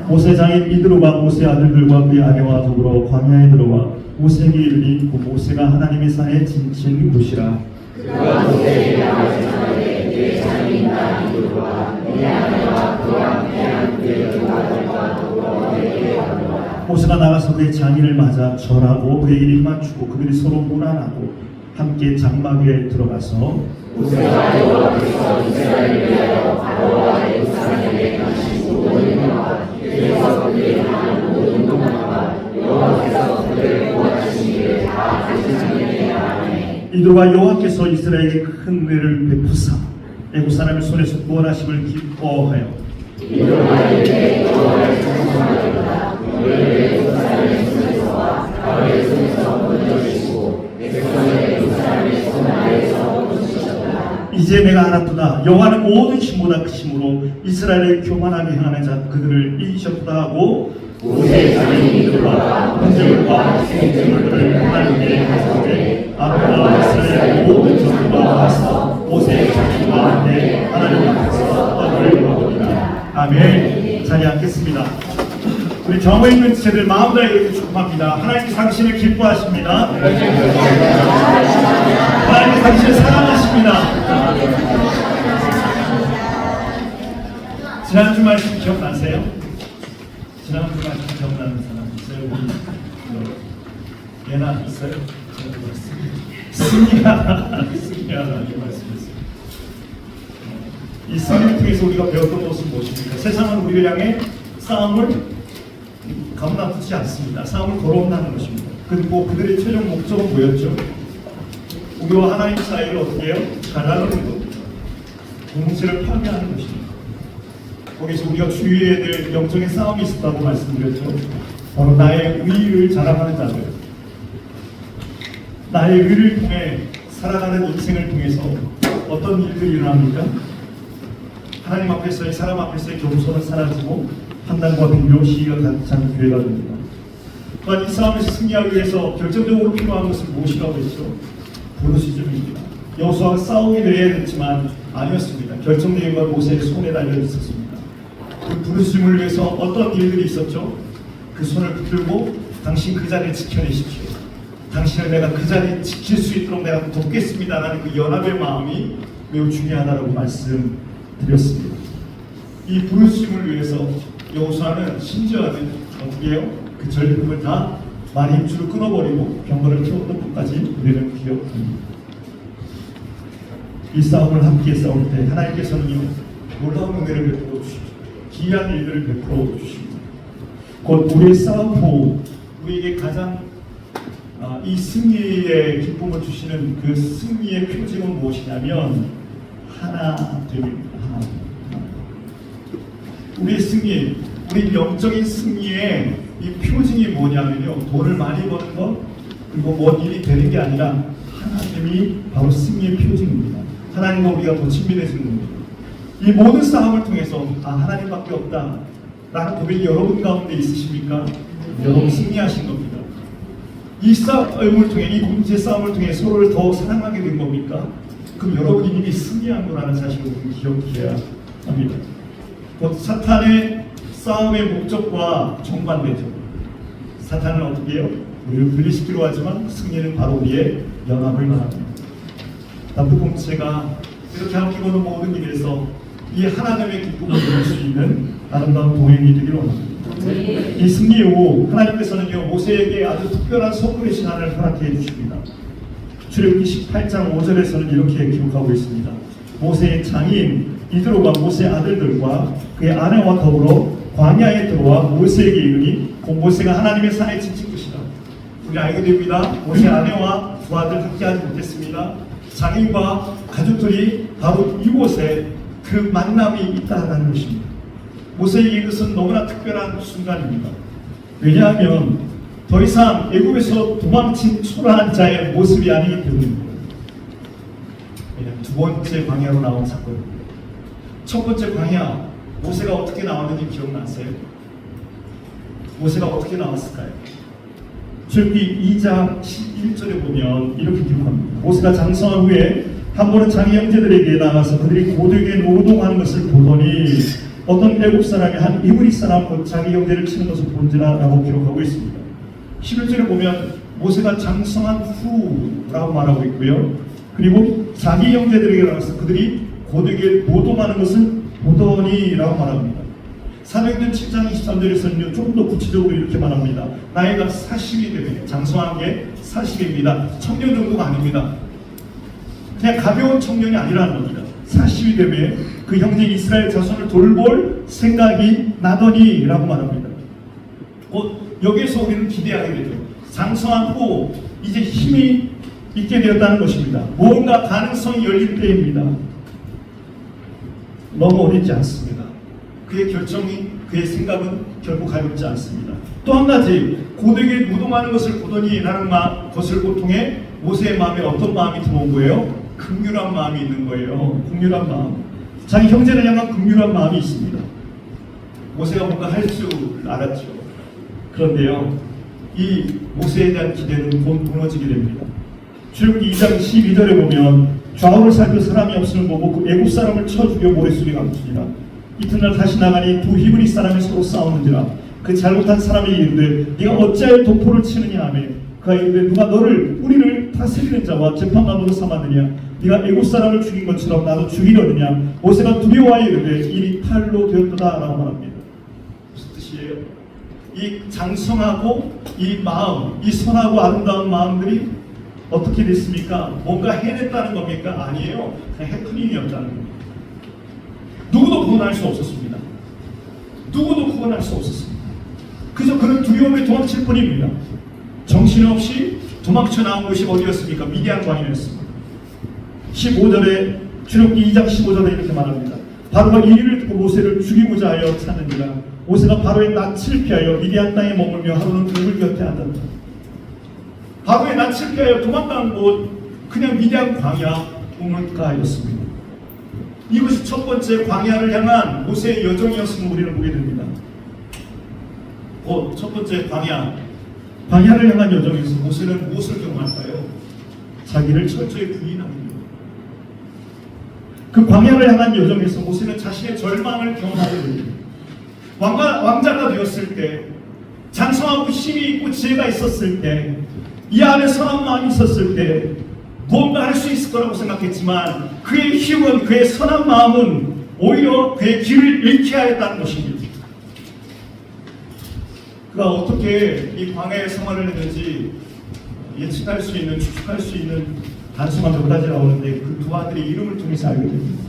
모세 장인 이드로가 모세 아들들과 그의 아내와 더불어 광야에 들어와 모세에게 이르니 그 모세가 하나님의 산에 진친 곳이라. 모세가 나가서 그의 장인을 맞아 절하고 그에게 입 맞추고 그들이 서로 문안하고 함께 장막에 들어가서 이드로가 여호와께서 이스라엘에게 큰 은혜를 베푸사 애굽 사람의 손에서 구원하심을 기뻐하여 이제 내가 알았도다. 여호와는 모든 힘보다 크심으로 이스라엘을 교만하게 행하는 자 그들을 이기셨다 하고 모세의 장인 이드로가 번제물과 생제물들을 하나님께 하셨되 아론과 이스라엘 모든 전부가 와서 모세의 장인과 함께 하나님 앞에서 떡을 먹으리라. 아멘. 자리에 앉겠습니다. 우리 정오 있는 지체들 마음 다해 이렇게 축복합니다. 하나님 당신을 기뻐하십니다. 하나님 당신을 사랑하십니다. 지난주 말씀 기억나세요? 지난주 말씀 기억나는 사람 있어요? 우리 예나 있어요? 승리하라고 말씀했어요. 이 승리를 통해서 우리가 배웠던 것은 무엇입니까? 세상은 우리를 향해 싸움을 가문아프지 않습니다. 싸움을 걸어온다는 것입니다. 그리고 그들의 최종 목적은 뭐였죠? 우리와 하나님 사이를 어떻게 해요? 갈라놓는 겁니다. 공동체를 파괴하는 것입니다. 거기서 우리가 주의해야 될 영적인 싸움이 있었다고 말씀드렸죠. 바로 나의 의를 자랑하는 자들, 나의 의를 통해 살아가는 인생을 통해서 어떤 일들이 일어납니까? 하나님 앞에서의 사람 앞에서의 겸손은 사라지고 판단과 비교, 시기가 가득 찬 교회가 됩니다. 또한 이 싸움에서 승리하기 위해서 결정적으로 필요한 것은 무엇이라고 했죠? 부르짖음입니다. 여호수아가 싸움이 되어야 했지만 아니었습니다. 결정적인 건 모세의 손에 달려 있었습니다. 그 부르짖음을 위해서 어떤 일들이 있었죠? 그 손을 붙들고 당신 그 자리에 지켜내십시오. 당신을 내가 그 자리에 지킬 수 있도록 내가 돕겠습니다라는 그 연합의 마음이 매우 중요하다고 말씀드렸습니다. 이 부르짖음을 위해서 여호수아는 심지어는 어떻게 해요? 그 전리품을 다 많이 힘줄을 끊어버리고 병거를 태웠던 것까지 우리는 기억합니다. 이 싸움을 함께 싸울 때 하나님께서는요 놀라운 은혜를 베풀어 주십니다. 기이한 일들을 베풀어 주십니다. 곧 우리의 싸움 후 우리에게 가장 이 승리의 기쁨을 주시는 그 승리의 표징은 무엇이냐면 하나됨입니다. 하나. 우리의 승리, 우리 영적인 승리의 이 표징이 뭐냐면요, 돈을 많이 버는 것 그리고 뭔 일이 되는 게 아니라 하나님이 바로 승리의 표징입니다. 하나님과 우리가 더 친밀해지는 겁니다. 이 모든 싸움을 통해서 하나님밖에 없다 라는 고백이 여러분 가운데 있으십니까? 여러분 승리하신 겁니다. 이 싸움을 통해, 이 공동체 싸움을 통해 서로를 더 사랑하게 된 겁니까? 그럼 여러분이 이미 승리한 거라는 사실을 우리는 기억해야 합니다. 곧 사탄의 싸움의 목적과 정반대죠. 사탄은 어떻게 해요? 우리를 분리시키려 하지만 승리는 바로 우리의 연합을 말합니다. 남북 공동체가 이렇게 함께 보는 모든 일에서 이 하나님의 기쁨을 누릴 수 있는 아름다운 동행이 되기를 원합니다. 이 승리 후 하나님께서는요 모세에게 아주 특별한 선물의 시간을 허락해 주십니다. 출애굽기 18장 5절에서는 이렇게 기록하고 있습니다. 모세의 장인 이드로가 모세의 아들들과 그의 아내와 더불어 광야에 들어와 모세에게 이르니 곧 모세가 하나님의 산에 지친 것이다. 우리 알게 됩니다. 모세의 아내와 두 아들 함께하지 못했습니다. 장인과 가족들이 바로 이곳에 그 만남이 있다는 것입니다. 모세에게 이것은 너무나 특별한 순간입니다. 왜냐하면 더 이상 애굽에서 도망친 초라한 자의 모습이 아니기 때문입니다. 왜냐하면 두 번째 광야로 나온 사건입니다. 첫 번째 광야, 모세가 어떻게 나왔는지 기억나세요? 모세가 어떻게 나왔을까요? 출애굽기 2장 11절에 보면 이렇게 기록합니다. 모세가 장성한 후에 한 번은 자기 형제들에게 나가서 그들이 고되게 노동하는 것을 보더니 어떤 애굽 사람이 한 이브리 사람 곧 자기 형제를 치는 것을 본지라 라고 기록하고 있습니다. 11절에 보면 모세가 장성한 후라고 말하고 있고요. 그리고 자기 형제들에게 나가서 그들이 고되게 노동하는 것을 보더니 라고 말합니다. 사도행전 7장 23절에서는요, 조금 더 구체적으로 이렇게 말합니다. 나이가 40이 되면, 장성한 게 40입니다. 청년 정도가 아닙니다. 그냥 가벼운 청년이 아니라는 겁니다. 40이 되면 그 형제 이스라엘 자손을 돌볼 생각이 나더니 라고 말합니다. 여기에서 우리는 기대하게 되죠. 장성한 후 이제 힘이 있게 되었다는 것입니다. 무언가 가능성이 열릴 때입니다. 너무 어렵지 않습니다. 그의 결정이, 그의 생각은 결코 가볍지 않습니다. 또 한 가지, 고되게 노동하는 것을 보더니 라는 것을 통해 모세의 마음에 어떤 마음이 들어온 거예요? 긍휼한 마음이 있는 거예요. 긍휼한 마음. 자기 형제를 향한 긍휼한 마음이 있습니다. 모세가 뭔가 할 줄 알았죠. 그런데요, 이 모세에 대한 기대는 곧 무너지게 됩니다. 출애굽기 2장 12절에 보면 좌우를 살펴 사람이 없음을 보고 그 애굽 사람을 쳐 죽여 모래속에 감추니라. 이튿날 다시 나가니 두 히브리 사람이 서로 싸우는지라. 그 잘못한 사람이 이르되 네가 어찌하여 도포를 치느냐 하며 그가 이르되 누가 너를 우리를 다스리는 자와 재판관으로 삼았느냐. 네가 애굽 사람을 죽인 것처럼 나도 죽이려느냐. 모세가 두려워하여 이르되 일이 팔로 되었도다 라고 말합니다. 무슨 뜻이에요? 이 장성하고 이 마음, 이 선하고 아름다운 마음들이 어떻게 됐습니까? 뭔가 해냈다는 겁니까? 아니에요. 그냥 해프닝이었다는 겁니다. 누구도 구원할 수 없었습니다. 누구도 구원할 수 없었습니다. 그래서 그는 두려움에 도망칠 뿐입니다. 정신없이 도망쳐 나온 것이 어디였습니까? 미디안 광야였습니다. 15절에 출애굽기 2장 15절에 이렇게 말합니다. 바로가 이 일을 듣고 모세를 죽이고자 하여 찾는지라. 모세가 바로의 낯을 피하여 미디안 땅에 머물며 하루는 그물 곁에 앉았다. 바로의 낯을 피하여 도망간 곳 그냥 미디안 광야 우물가였습니다. 이것이 첫 번째 광야를 향한 모세의 여정이었음을 우리는 보게 됩니다. 곧 첫 번째 광야를 향한 여정에서 모세는 무엇을 경험할까요? 자기를 철저히 부인합니다. 그 광야를 향한 여정에서 모세는 자신의 절망을 경험하게 됩니다. 왕자가 되었을 때, 장성하고 힘이 있고 지혜가 있었을 때, 이 안에 선한 마음이 있었을 때 무언가 할 수 있을 거라고 생각했지만 그의 힘은, 그의 선한 마음은 오히려 그의 길을 잃게 하였다는 것입니다. 그가 어떻게 이 광야의 생활을 했는지 예측할 수 있는, 추측할 수 있는 단서가 몇 가지 나오는데 그 두 아들의 이름을 통해서 알게 됩니다.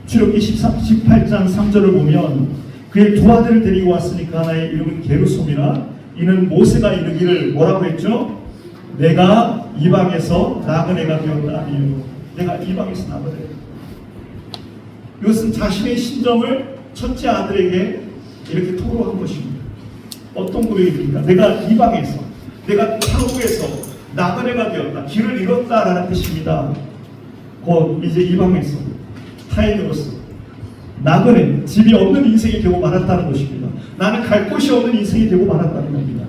출애굽기 18장 3절을 보면 그의 두 아들을 데리고 왔으니까 하나의 이름은 게르솜이라. 이는 모세가 이르기를 뭐라고 했죠? 내가 이방에서 나그네가 되었다 아니요. 내가 이방에서 나그네. 이것은 자신의 심정을 첫째 아들에게 이렇게 토로한 것입니다. 어떤 고백입니까? 내가 이방에서, 내가 타국에서 나그네가 되었다, 길을 잃었다라는 뜻입니다. 곧 이제 이방에서, 타인으로서 나그네, 집이 없는 인생이 되고 말았다는 것입니다. 나는 갈 곳이 없는 인생이 되고 말았다는 겁니다.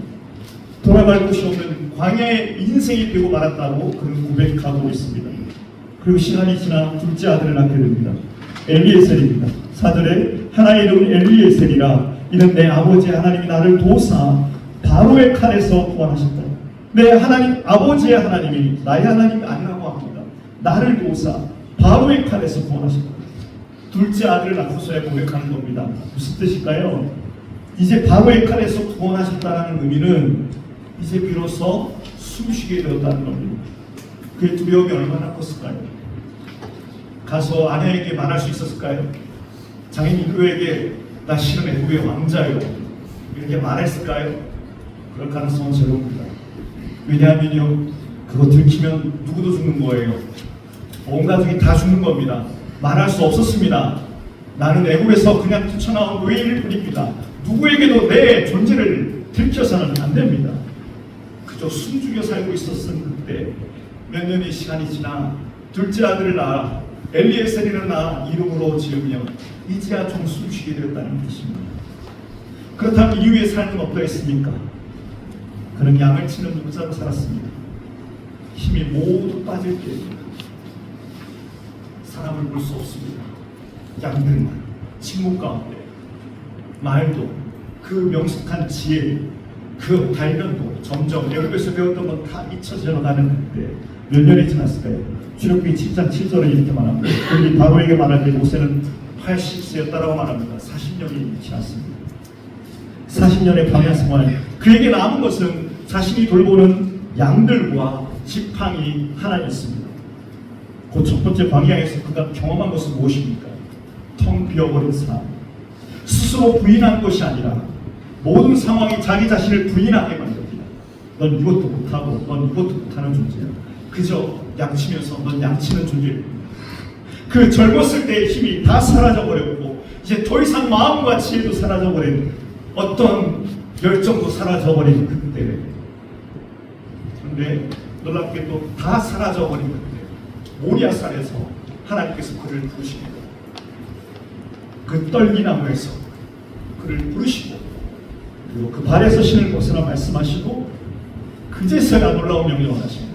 돌아갈 곳이 없는 광야의 인생이 되고 말았다고 그는 고백하고 있습니다. 그리고 시간이 지나 둘째 아들을 낳게 됩니다. 엘리에셀입니다. 4절에 하나의 이름은 엘리에셀이라. 이는 내 아버지 하나님이 나를 도우사 바로의 칼에서 구원하셨다. 내 하나님, 아버지의 하나님이 나의 하나님이 아니라고 합니다. 나를 도우사 바로의 칼에서 구원하셨다. 둘째 아들을 낳고서야 고백하는 겁니다. 무슨 뜻일까요? 이제 바로의 칼에서 구원하셨다는 의미는 이제 비로소 숨쉬게 되었다는 겁니다. 그의 두려움이 얼마나 컸을까요? 가서 아내에게 말할 수 있었을까요? 장인 그에게 나 실은 애굽의 왕자요 이렇게 말했을까요? 그럴 가능성은 제로입니다. 왜냐하면요, 그거 들키면 누구도 죽는 거예요. 온 가족이 다 죽는 겁니다. 말할 수 없었습니다. 나는 애굽에서 그냥 뛰쳐나온 노예일 뿐입니다. 누구에게도 내 존재를 들켜서는 안 됩니다. 그저 숨죽여 살고 있었던 그때 몇 년의 시간이 지나 둘째 아들을 낳아 엘리에셀이라는 이름으로 지으며 이제야 좀 숨쉬게 되었다는 뜻입니다. 그렇다면 이후의 삶은 어떠했습니까? 그는 양을 치는 농사로 살았습니다. 힘이 모두 빠질 때입니다. 사람을 볼 수 없습니다. 양들만 침묵 가운데 말도 그 명석한 지혜 그 발견도 점점 여기서 배웠던 건 다 잊혀져 가는 그때 몇 년이 지났을까요? 출애굽기 7장 7절에 이렇게 말합니다. 여기 바로에게 말할 때 모세는 80세였다라고 말합니다. 40년이 지났습니다. 40년의 광야 생활, 그에게 남은 것은 자신이 돌보는 양들과 지팡이 하나였습니다. 그 첫 번째 광야에서 그가 경험한 것은 무엇입니까? 텅 비어버린 삶. 스스로 부인한 것이 아니라 모든 상황이 자기 자신을 부인하게 만듭니다. 넌 이것도 못하고 넌 이것도 못하는 존재야. 그저 양치면서 넌 양치는 존재야. 그 젊었을 때의 힘이 다 사라져버렸고 이제 더 이상 마음과 지혜도 사라져버린 어떤 열정도 사라져버린 그때, 그런데 놀랍게도 다 사라져버린 그때 모리아산에서 하나님께서 그를 부르십니다. 그 떨기나무에서 그를 부르시고 그리고 그 발에서 신을 벗으라 말씀하시고 그제서야 놀라운 명령을 하십니다.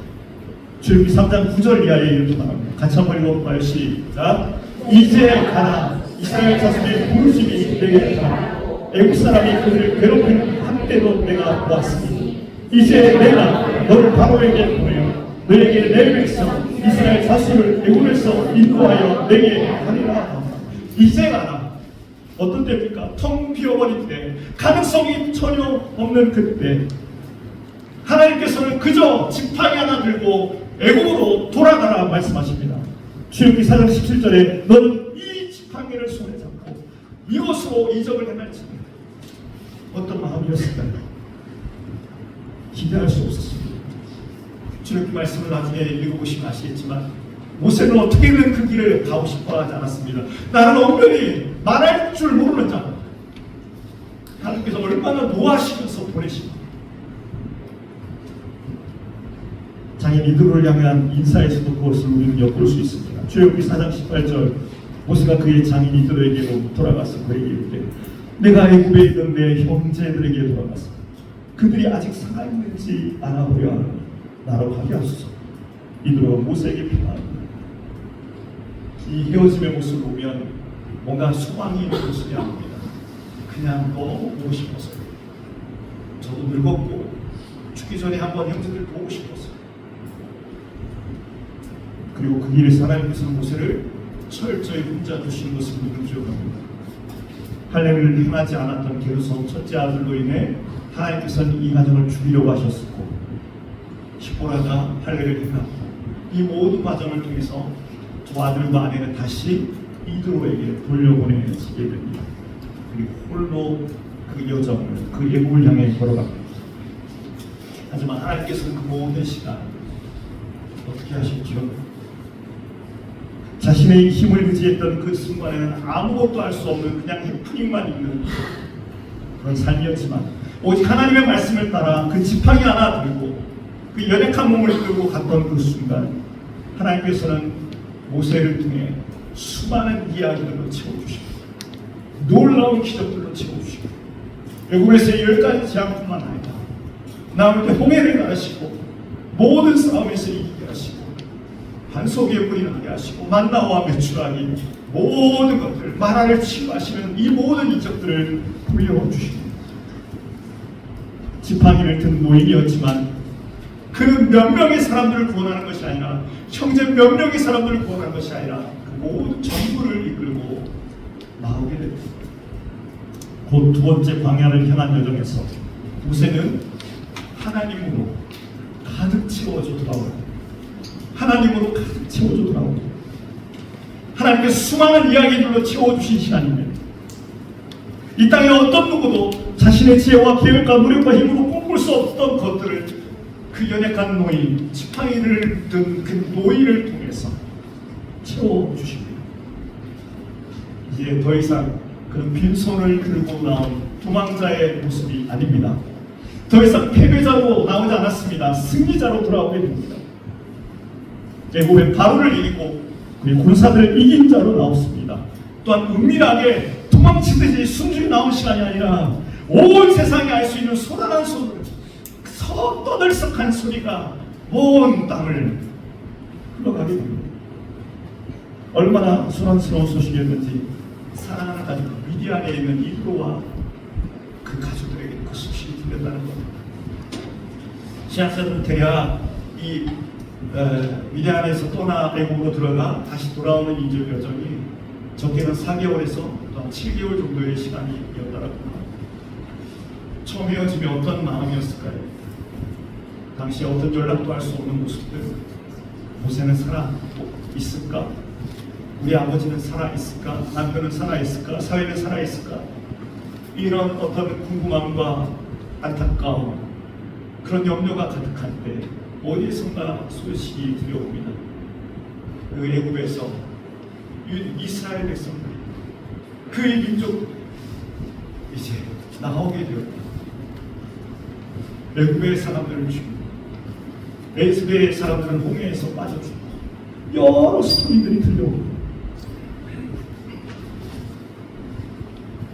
출애굽기 3장 9절 이하에 이렇게 말합니다. 같이 한번 읽어볼까요? 시작. 이제 가라. 이스라엘 자손의 부르심이 내게 있다. 애국 사람이 그들을 괴롭히는 한때도 내가 보았으니 이제 내가 너를 바로에게 보내어 너에게 내 백성 이스라엘 자손을 애국에서 인도하여 내게 하리라. 이제 가라. 어떤 때입니까? 텅 비어버린 때, 가능성이 전혀 없는 그때 하나님께서는 그저 지팡이 하나 들고 애국으로 돌아가라 말씀하십니다. 출애굽기 4장 17절에 너는 이 지팡이를 손에 잡고 이것으로 이적을 행할지니. 어떤 마음이었을까요? 기대할 수 없었습니다. 출애굽기 말씀을 나중에 읽어보시면 아시겠지만 모세는 어떻게든 그 길을 가고 싶어 하지 않았습니다. 나는 엄연히 말할 줄 모르는 자. 하나님께서 얼마나 노하시면서 보내십니까? 장인 이드로를 향한 인사에서도 그것을 우리는 엿볼 수 있습니다. 출애굽기 4장 18절 모세가 그의 장인 이드로에게로 돌아가서 그에게 이르되 내가 애굽에 있던 내 형제들에게 돌아가서 그들이 아직 살아있는지 알아보려 하노니 나로 하게 하소서. 이드로가 모세에게 평하합니다. 이 헤어짐의 모습을 보면 뭔가 소망이 있는 모습이 아닙니다. 그냥 너무 보고 싶어서. 저도 늙었고 죽기 전에 한번 형제들 보고 싶었어요. 그리고 그 길에 하나님께서는 모세를 철저히 혼자 두시는 것을 우리는 기억합니다. 할례를 행하지 않았던 게르손 첫째 아들로 인해 하나님께서는 이 가정을 죽이려고 하셨었고 십보라가 할례를 행하고 이 모든 과정을 통해서 두 아들과 아내는 다시 이드로에게 돌려보내지게 됩니다. 그리고 홀로 그 여정을 그 애국을 향해 걸어갑니다. 하지만 하나님께서는 그 모든 시간 어떻게 하셨죠? 자신의 힘을 의지했던 그 순간에는 아무것도 할 수 없는 그냥 해프닝만 있는 그런 삶이었지만 오직 하나님의 말씀을 따라 그 지팡이 하나 들고 그 연약한 몸을 끌고 갔던 그 순간 하나님께서는 모세를 통해 수많은 이야기들로 채워주십니다. 놀라운 기적들로 채워주십니다. 애굽에서의 10가지 재앙뿐만 아니라 남을 때 홍해를 가르시고 모든 싸움에서 이기게 하시고 반석에 불이 나게 하시고 만나와 메추라기 모든 것들 마라를 치유하시는 이 모든 이적들을 보여주십니다. 지팡이를 든 노인이었지만 그는 몇 명의 사람들을 구원하는 것이 아니라 형제 몇 명의 사람들을 구원하는 것이 아니라 그 모든 전부를 이끌고 나오게 됩니다. 곧 두 번째 광야를 향한 여정에서 모세는 하나님으로 가득 채워져 돌아옵니다. 하나님으로 가득 채워져 돌아옵니다. 하나님께서 수많은 이야기들로 채워주신 시간입니다. 이 땅에 어떤 누구도 자신의 지혜와 계획과 노력과 힘으로 꿈꿀 수 없던 것들을 그 연약한 노인, 지팡이를 든 그 노인을 통해서 채워주십니다. 이제 더 이상 그런 빈손을 들고 나온 도망자의 모습이 아닙니다. 더 이상 패배자로 나오지 않았습니다. 승리자로 돌아오게 됩니다. 애굽의 바로를 이기고 그의 군사들을 이긴 자로 나왔습니다. 또한 은밀하게 도망치듯이 순중히 나온 시간이 아니라 온 세상이 알 수 있는 소란한 소리, 떠들썩한 소리가 온 땅을 흘러가게 됩니다. 얼마나 소란스러운 소식이었는지 사랑하는 가족 미디안에 있는 이브로와 그 가족들에게 그 소식이 들렸다는 겁니다. 신학자들은 대략 이 미디안에서 떠나 애굽으로 들어가 다시 돌아오는 인질 여정이 적게는 4개월에서 또 7개월 정도의 시간이었다고 합니다. 처음 헤어지면 어떤 마음이었을까요? 당시 어떤 연락도 할 수 없는 모습들. 모세는 살아 있을까? 우리 아버지는 살아 있을까? 남편은 살아 있을까? 사회는 살아 있을까? 이런 어떤 궁금함과 안타까움, 그런 염려가 가득할 때 어디선가 소식이 들려옵니다. 그 애굽에서 이스라엘 백성들이 그의 민족 이제 나오게 되었다. 애굽의 사람들을 죽이고 에스베의 사람들은 홍해에서 빠져 죽고 여러 스토리들이 들려옵니다.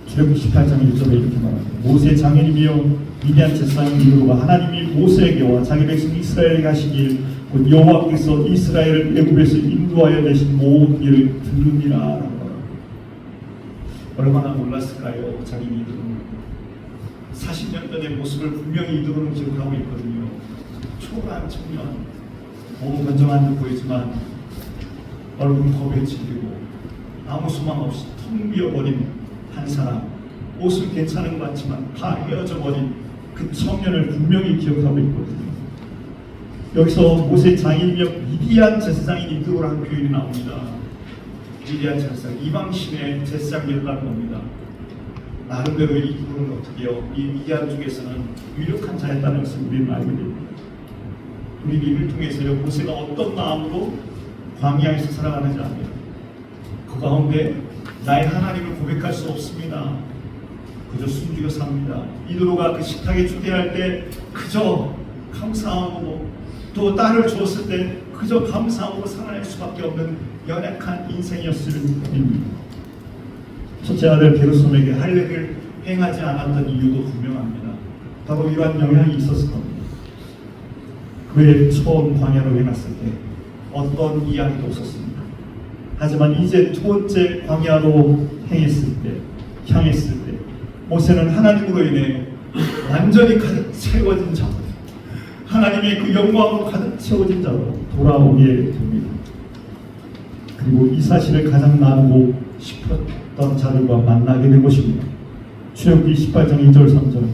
출애굽기 18장 1절에 이렇게 말합니다. 모세의 장인이며 미디안 제사장 이브로가 하나님이 모세에게와 자기 백성 이스라엘에게 하시길 곧 여호와께서 이스라엘을 애굽에서 인도하여 내신 모든 일을 들으니라. 얼마나 몰랐을까요? 자기 이들은 40년 전의 모습을 분명히 이들은 기억하고 있거든요. 초라한 청년, 몸은 건정한 듯 보이지만 얼굴은 겁에 질리고 아무 소망 없이 텅 비어버린 한 사람, 옷은 괜찮은 것 같지만 다 헤어져 버린 그 청년을 분명히 기억하고 있거든요. 여기서 모세의 장인이며 미디안 제사장인 이드로라는 표현이 나옵니다. 미디안 제사장, 이방신의 제사장이었다는 겁니다. 나름대로 이드로는 어떻게 해요? 이 미디안 중에서는 유력한 자였다는 것을 우리는 알게 됩니다. 우리 입을 통해서요, 모세가 어떤 마음으로 광야에서 살아가는지 압니다. 그 가운데 나의 하나님을 고백할 수 없습니다. 그저 숨기고 삽니다. 이드로가 그 식탁에 초대할 때 그저 감사함으로, 또 딸을 주었을 때 그저 감사함으로 살아낼 수밖에 없는 연약한 인생이었을 뿐입니다. 첫째 아들 게르솜에게 할례를 행하지 않았던 이유도 분명합니다. 바로 이러한 영향이 있었을 겁니다. 그의 처음 광야로 행했을 때 어떤 이야기도 없었습니다. 하지만 이제 두 번째 광야로 향했을 때 모세는 하나님으로 인해 완전히 가득 채워진 자, 하나님의 그 영광으로 가득 채워진 자로 돌아오게 됩니다. 그리고 이 사실을 가장 나누고 싶었던 자들과 만나게 된 것입니다. 출애굽기 18장 2절 3절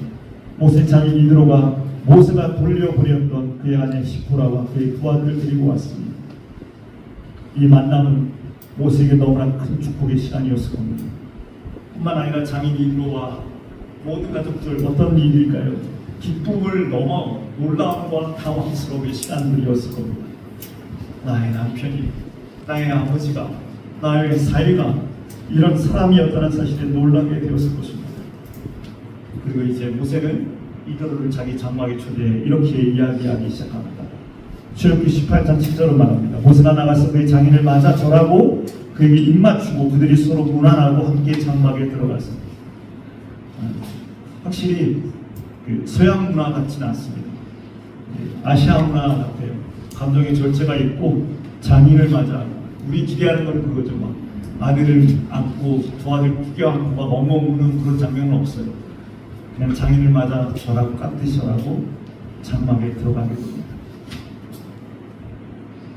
모세 장인 이드로가 모세가 돌려보냈던 그의 아내 시포라와 그의 두 아들을 데리고 왔습니다. 이 만남은 모세에게 너무나 큰 축복의 시간이었을 겁니다. 뿐만 아니라 장인 이드로와 모든 가족들 어떤 일일까요? 기쁨을 넘어 놀라움과 당황스러움의 시간들이었을 겁니다. 나의 남편이, 나의 아버지가, 나의 사위가 이런 사람이었다는 사실에 놀라게 되었을 것입니다. 그리고 이제 모세는 이드로를 자기 장막에 초대해 이렇게 이야기하기 시작합니다. 출애굽기 18장 7절로 말합니다. 모세가 나가서 그의 장인을 맞아 절하고 그에게 입맞추고 그들이 서로 문안하고 함께 장막에 들어갔습니다. 확실히 그 서양 문화 같지는 않습니다. 아시아 문화 같아요. 감정의 절제가 있고 장인을 맞아, 우리 기대하는 건 그거죠. 막 아들을 안고 두 아들 구겨안고 막 엉엉 우는 그런 장면은 없어요. 그냥 장인을 맞아 절하고 깍듯이 절하고 장막에 들어가게 됩니다.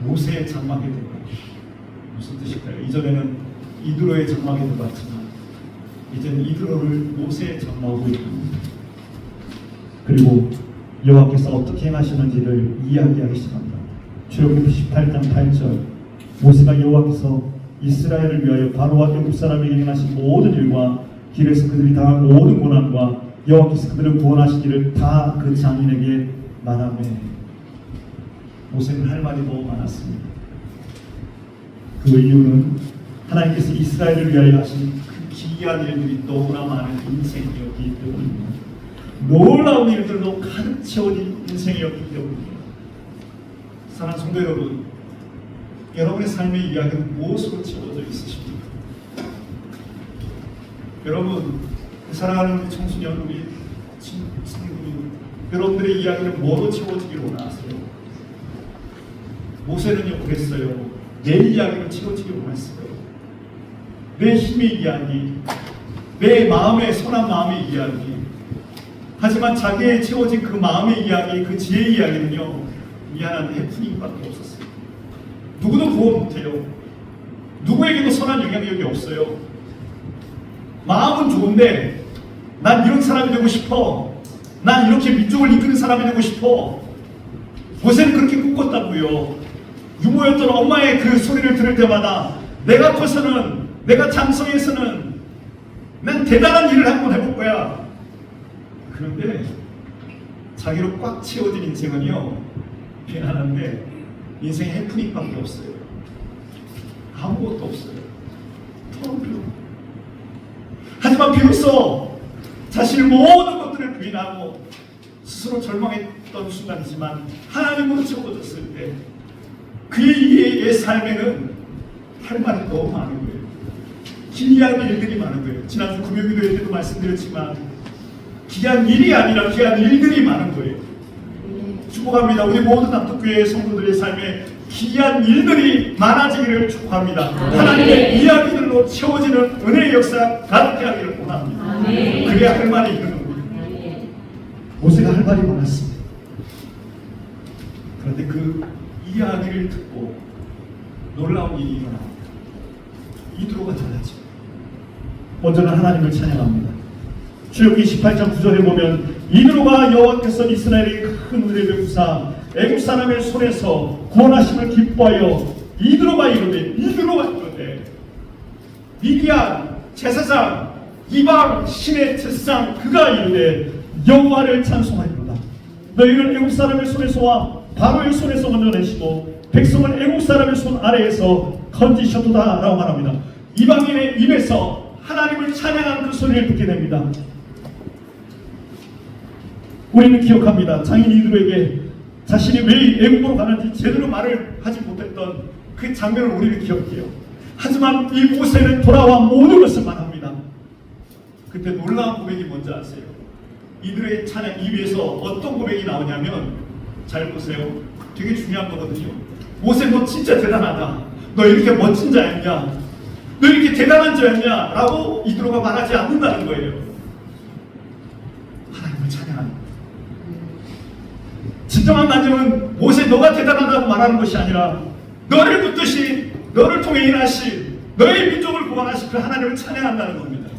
모세의 장막에 들어가요. 무슨 뜻일까요? 이전에는 이드로의 장막에 들어갔지만 이제는 이드로를 모세의 장막으로 이룹니다. 그리고 여호와께서 어떻게 행하시는지를 이야기하기 시작합니다. 출애굽기 18장 8절 모세가 여호와께서 이스라엘을 위하여 바로와 애굽 사람에게 행하신 모든 일과 길에서 그들이 당한 모든 고난과 여호와께서 그들을 구원하신 일을 다 그 장인에게 말하며 모세는 할 말이 너무 많았습니다. 그 이유는 하나님께서 이스라엘을 위하여 하신 그 기이한 일들이 너무나 많은 인생이었기 때문입니다. 놀라운 일들로 가득 채워진 인생이었기 때문입니다. 사랑하는 성도 여러분, 여러분의 삶의 이야기는 무엇으로 채워져 있으십니까? 여러분, 사랑하는 우리 청소년, 우리 친구, 여러분들의 이야기는 뭐로 채워지기를 원하세요? 모세는요 그랬어요. 내 이야기로 채워지기를 원했어요. 내 힘의 이야기, 내 마음의 선한 마음의 이야기. 하지만 자기의 채워진 그 마음의 이야기, 그 지혜의 이야기는요 미안한 해프닝밖에 없었어요. 누구도 구원 못해요. 누구에게도 선한 영향력이 없어요. 마음은 좋은데 난 이런 사람이 되고 싶어. 난 이렇게 민족을 이끄는 사람이 되고 싶어. 모세는 그렇게 꿈꿨다고요. 유모였던 엄마의 그 소리를 들을 때마다 내가 커서는, 내가 장성해서는 난 대단한 일을 한번 해볼 거야. 그런데 자기로 꽉 채워진 인생은요 비난한데 인생에 해프닝밖에 없어요. 아무것도 없어요. 텅. 하지만 비로소 자신의 모든 것들을 부인하고 스스로 절망했던 순간이지만 하나님으로 채워졌을 때 그의 삶에는 할 말이 너무 많은 거예요. 기이한 일들이 많은 거예요. 지난주 금요기도회 때도 말씀드렸지만 기이한 일이 아니라 기이한 일들이 많은 거예요. 축복합니다. 우리 모든 남특교회 성도들의 삶에 기이한 일들이 많아지기를 축복합니다. 하나님의 이야기들로 채워지는 은혜의 역사 가득히 하기를 원합니다. 그래야 할 말이 있는 겁니다. 모세가 할 말이 많았습니다. 그런데 그 이야기를 듣고 놀라운 일이 일어납니다. 이드로가 달라지고 먼저는 하나님을 찬양합니다. 출애굽기 18장 9절에 보면 이드로가 여호와께서 이스라엘의 큰 은혜를 베푸사 애굽 사람의 손에서 구원하심을 기뻐하여 이드로가 이르되 미디안 제사장 이방 신의 제사장 그가 이르되 여호와를 찬송하리로다. 너희는 애굽 사람의 손에서와 바로의 손에서 건져내시고 백성을 애국 사람의 손 아래에서 건지셨도다 라고 말합니다. 이방인의 입에서 하나님을 찬양하는 그 소리를 듣게 됩니다. 우리는 기억합니다. 장인 이드로에게 자신이 왜 애국으로 가는지 제대로 말을 하지 못했던 그 장면을 우리는 기억해요. 하지만 이 모세는 돌아와 모든 것을 말합니다. 그때 놀라운 고백이 뭔지 아세요? 이드로의 찬양 입에서 어떤 고백이 나오냐면 잘 보세요. 되게 중요한 거거든요. 모세 너 진짜 대단하다. 너 이렇게 멋진 자였냐? 너 이렇게 대단한 자였냐? 라고 이드로가 말하지 않는다는 거예요. 하나님을 찬양하는 거예요. 진정한 간증은 모세 너가 대단하다고 말하는 것이 아니라 너를 붙드신, 너를 통해 일하신, 너의 민족을 구원하신 그 하나님을 찬양한다는 겁니다.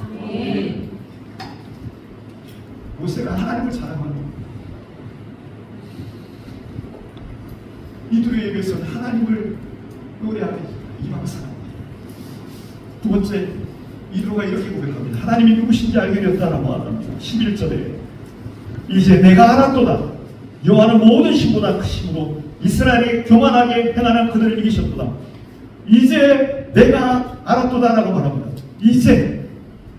모세가 하나님을 자랑하는 겁니다. 이들의 입에서는 하나님을 노래하는 이방 사람. 두 번째, 이드로가 이렇게 고백합니다. 하나님이 누구신지 알게 되었다라고 말합니다. 11절에 이제 내가 알았도다. 여호와는 모든 신보다 크심으로 이스라엘이 교만하게 행하는 그들을 이기셨도다. 이제 내가 알았도다라고 말합니다. 이제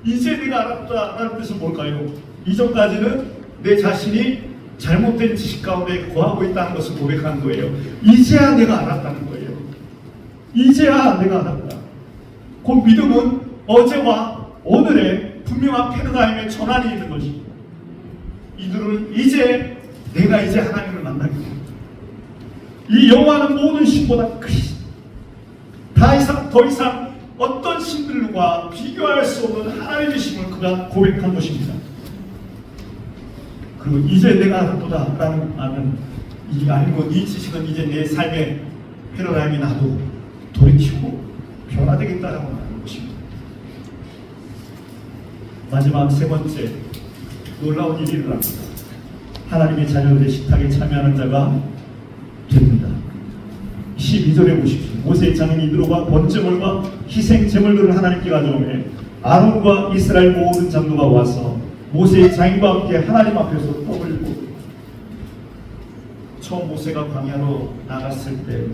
내가 알았다라는 뜻은 뭘까요? 이전까지는 내 자신이 잘못된 지식 가운데 거하고 있다는 것을 고백하는 거예요. 이제야 내가 알았다는 거예요. 이제야 내가 알았다. 그 믿음은 어제와 오늘의 분명한 패러다임의 전환이 있는 것입니다. 이들은 내가 이제 하나님을 만나게 됩니다. 이 여호와는 모든 신보다 크시. 더 이상 어떤 신들과 비교할 수 없는 하나님의 신을 그가 고백한 것입니다. 그리고 이제 내가 알았도다라는 이 알고 이 지식은 이제 내 삶의 패러다임이 나도 돌이키고 변화되겠다라고 하는 것입니다. 마지막 세 번째 놀라운 일이 일어납니다. 하나님의 자녀들의 식탁에 참여하는 자가 됩니다. 12절에 보십시오. 모세의 장인 이드로가 번제물과 희생 제물들을 하나님께 가져오매 아론과 이스라엘 모든 장로가 와서 모세의 장인과 함께 하나님 앞에서 떡을 먹고 처음 모세가 광야로 나갔을 때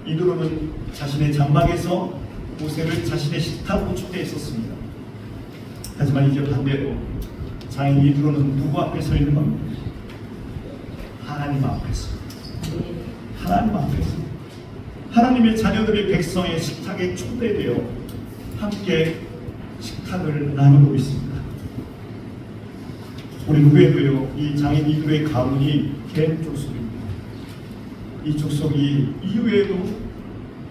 이드로는 자신의 장막에서 모세를 자신의 식탁으로 초대했었습니다. 하지만 이제 반대로 장인 이드로는 누구 앞에 서 있는 겁니까? 하나님 앞에서. 하나님 앞에서. 하나님의 자녀들의 백성의 식탁에 초대되어 함께 식탁을 나누고 있습니다. 우리 후에도요, 이 장인 이드로의 가문이 겐 족속입니다. 이 족속이 이후에도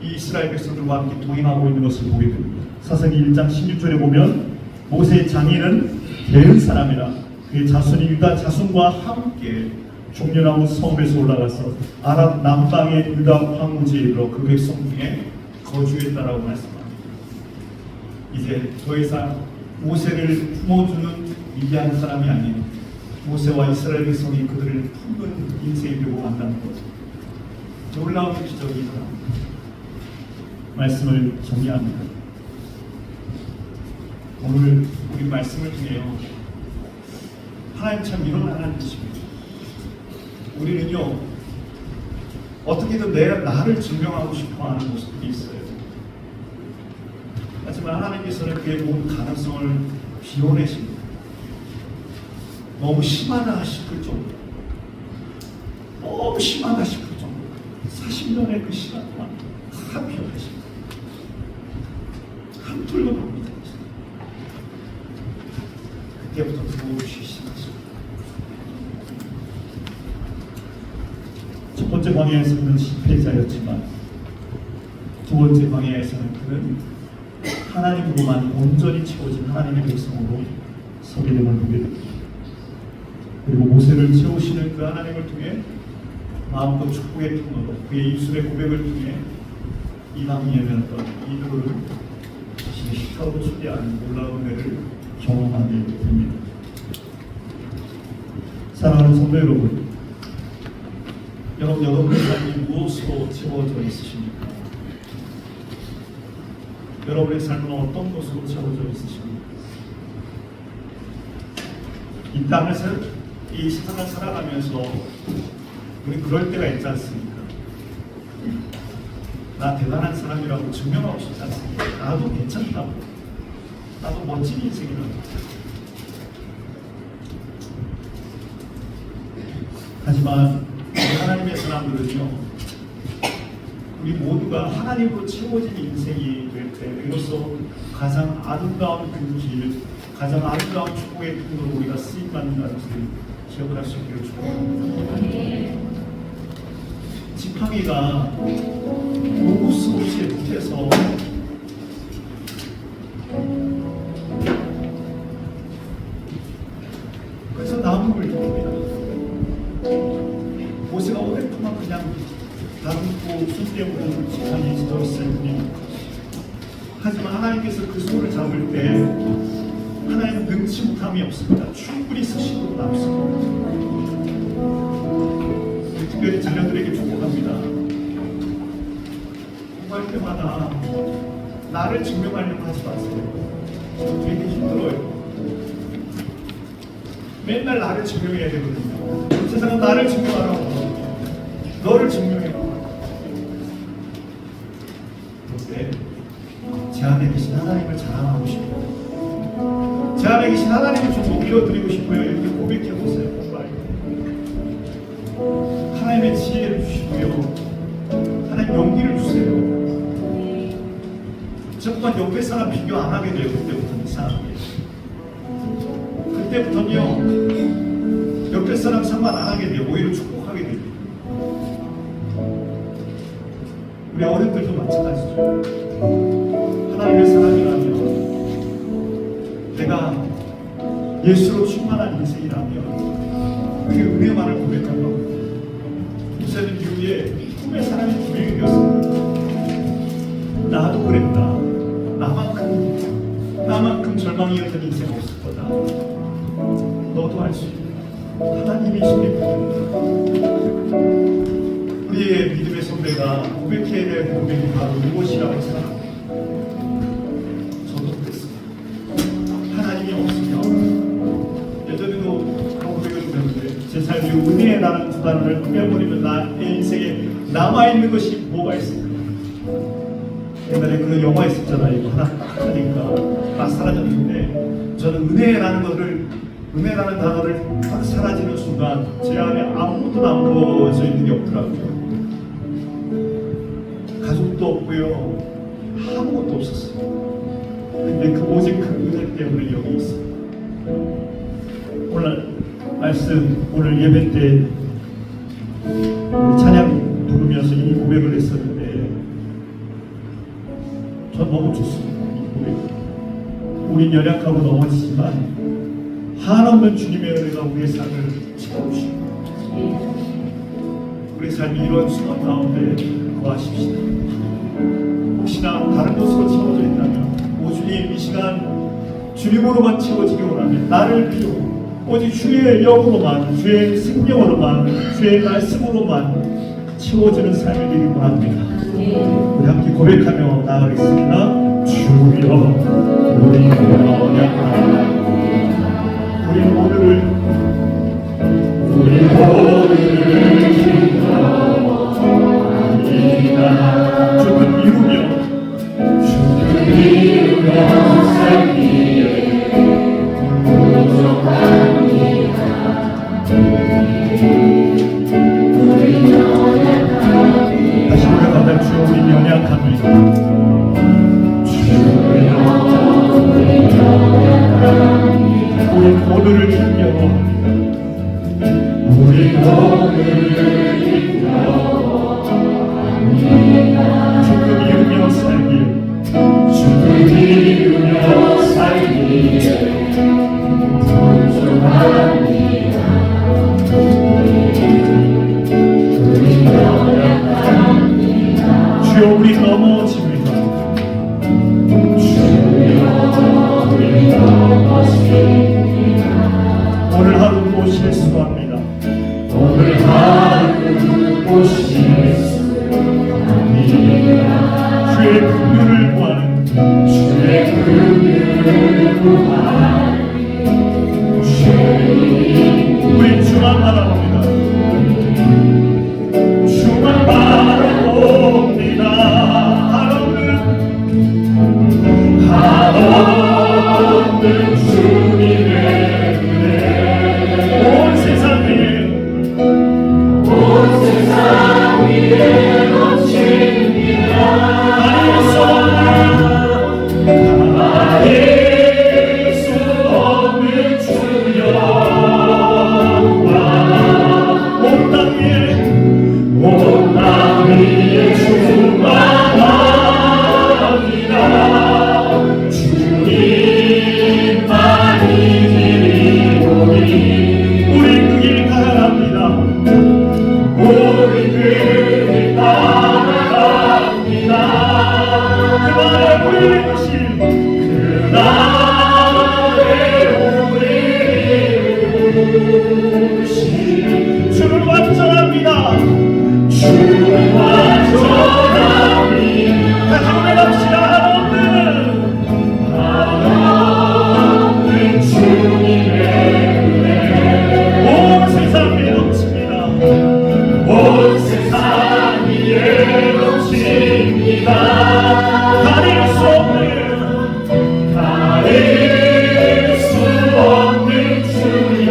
이 이스라엘 백성들과 함께 동행하고 있는 것을 보게 됩니다. 사사기 1장 16절에 보면 모세의 장인은 겐 사람이라 그의 자손이 유다 자손과 함께 종려나무 성읍에서 올라가서 아랍 남방의 유다 황무지에 이르러 그 백성 중에 거주했다라고 말씀합니다. 이제 더 이상 모세를 품어주는 위대한 사람이 아닌 모세와 이스라엘 백성이 그들을 품은 인생이 되고 만나는 것. 놀라운 기적이 말씀을 정리합니다. 오늘 우리 말씀을 통해요. 하나님 참 이런 하나님이십니다. 우리는요, 어떻게든 나를 증명하고 싶어 하는 모습들이 있어요. 하지만 하나님께서는 그의 모든 가능성을 비워내십니다. 너무 심하다 싶을 정도, 너무 심하다 싶을 정도, 40년의 그 시간 동안 다 비워내십니다. 한 툴도 봅니다. 그때부터 무엇이 시작하십니다. 첫 번째 광야에서는 실패자였지만 두 번째 광야에서는 그는 하나님으로만 온전히 채워진 하나님의 백성으로 서게 됨을 보게 됩니다. 그리고 모세를 채우시는 그 하나님을 통해 마음껏 축복의 통로로 그의 입술의 고백을 통해 이방이 예면했던 이들을 자신의 식탁으로 초대하는 놀라운 은혜를 경험하게 됩니다. 사랑하는 성도 여러분, 여러분의 삶이 무엇으로 채워져 있으십니까? 여러분의 삶은 어떤 것으로 채워져 있으십니까? 이 땅에서 이 세상을 살아가면서 우리 그럴 때가 있지 않습니까? 나 대단한 사람이라고 증명하고 싶지 않습니까? 나도 괜찮다고, 나도 멋진 인생이라고. 하지만 하나님의 사람들은요, 우리 모두가 하나님으로 채워진 인생이 될 때 비로소 가장 아름다운 그 길, 가장 아름다운 축복의 통로로 우리가 쓰임받는 것을 기억할 수 있기를 축복합니다. 지팡이가 로고스없이 못해서 그래서 나무를 줍니다. 모세가 오랫동안 그냥 다듬고 손 때문에 지팡이에 젖었을 뿐입니다. 하지만 하나님께서 그 손을 잡을 때 하나님은 능치 못함이 없습니다. 충분히 쓰시고 남습니다. 특별히 자녀들에게 축복합니다. 공부할 때마다 나를 증명하려고 하지 마세요. 되게 힘들어요. 맨날 나를 증명해야 되거든요. 세상은 나를 증명하라고 하거든요. 너를 증명해라. 그런데 제 안에 계신 하나님을 자랑하고 싶어요. 제 안에 계신 하나님을 좀 높여드리고 싶어요. 이렇게 고백해보세요. 공부할 때 하나님의 지혜를 주시고요, 하나님 용기를 주세요. 자꾸만 옆에 사람 비교 안 하게 돼요. 그때부터는 이상하게. 그때부터는요, 옆에 사람 상관 안 하게 돼요. 오히려 축복하게 돼요. 우리 어른들도 마찬가지죠. 하나님의 사람이라면, 내가 예수로 충만한 인생이라면 그의 은혜만을 고백할 겁니다. 모세는 이후에 꿈의 사람이 두 명이 되었습니다. 나도 그랬다. 나만큼 절망이었던 인생 없을 거다. 너도 할 수 있다. 하나님이 신뢰합니다. 우리의 믿음의 선배가 고백해야 될 고백이 바로 무엇이라고 생각합니다. 저도 그랬습니다. 하나님이 없으면 예전에도 그런 고백을 드렸는데, 제 삶이 은혜의 나는 두 단어를 빼버리면 나의 인생에 남아있는 것이 뭐가 있을까? 옛날에 그 영화 있었잖아요. 이거 하나 딱 하니까 다 사라졌는데, 저는 은혜라는 것을 은혜라는 단어를 딱 사라지는 순간 제 안에 아무것도 남겨져 있는 게 없더라고요. 가족도 없고요, 아무것도 없었어요. 근데 오직 그 은혜 때문에 여기 있어요. 오늘 말씀, 오늘 예배 때 우리 찬양 부르면서 이 고백을 했었는데 전 너무 좋습니다. 이 고백. 우린 연약하고 넘어지지만 한없는 주님의 은혜가 우리의 삶을 채워주시고 우리 삶이 이런 수건 가운데 거하십시다. 혹시나 다른 곳으로 채워져 있다면 오 주님, 이 시간 주님으로만 채워지기 원합니다. 나를 필요 오직 주의 영으로만, 주의 생명으로만, 주의 말씀으로만 채워지는 삶이 되기 원합니다. 우리 함께 고백하며 나아가겠습니다. 주여, 우리 연약한 우리 오늘을 주를 이루며 살기에 부족합니다. 우리 연약합니다. 다시 고백합니다. 주여, 우리 연약합니다. 우리 모두를 힘겨워 우리 오늘을 힘겨워합니다. 주를 이루며 살길 주를 이루며 살기에 부족합니다. 우리 연약합니다. 주여, 우리 넘어집니다. 주여 우리 넘어집니다. 오늘 하루 또 실수합니다. 오늘 하루 실수합니다. 주의 긍휼을 구하는 주의 긍휼을 구하는 우리 주만 바라봅니다. 주만 바라봅니다. 한없는 주님의 은혜 온 세상 위에 넘칩니다. 아닐 수 없는 아닐 수 없는 주여 온 땅 위에 충만합니다. 주님만이 길이오니 우리 그 길 가라갑니다. 우리 그 따라갑니다. 그날에 우리를 주신 그날에 우리를 부르신 주를 완전합니다. 주를 완전합니다. 다시 고백합시다. 한없는 주님의 은혜 온 세상 위에 넘칩니다. 온 세상 위에 넘칩니다. 가릴 수 없는 가릴 수 없는 주여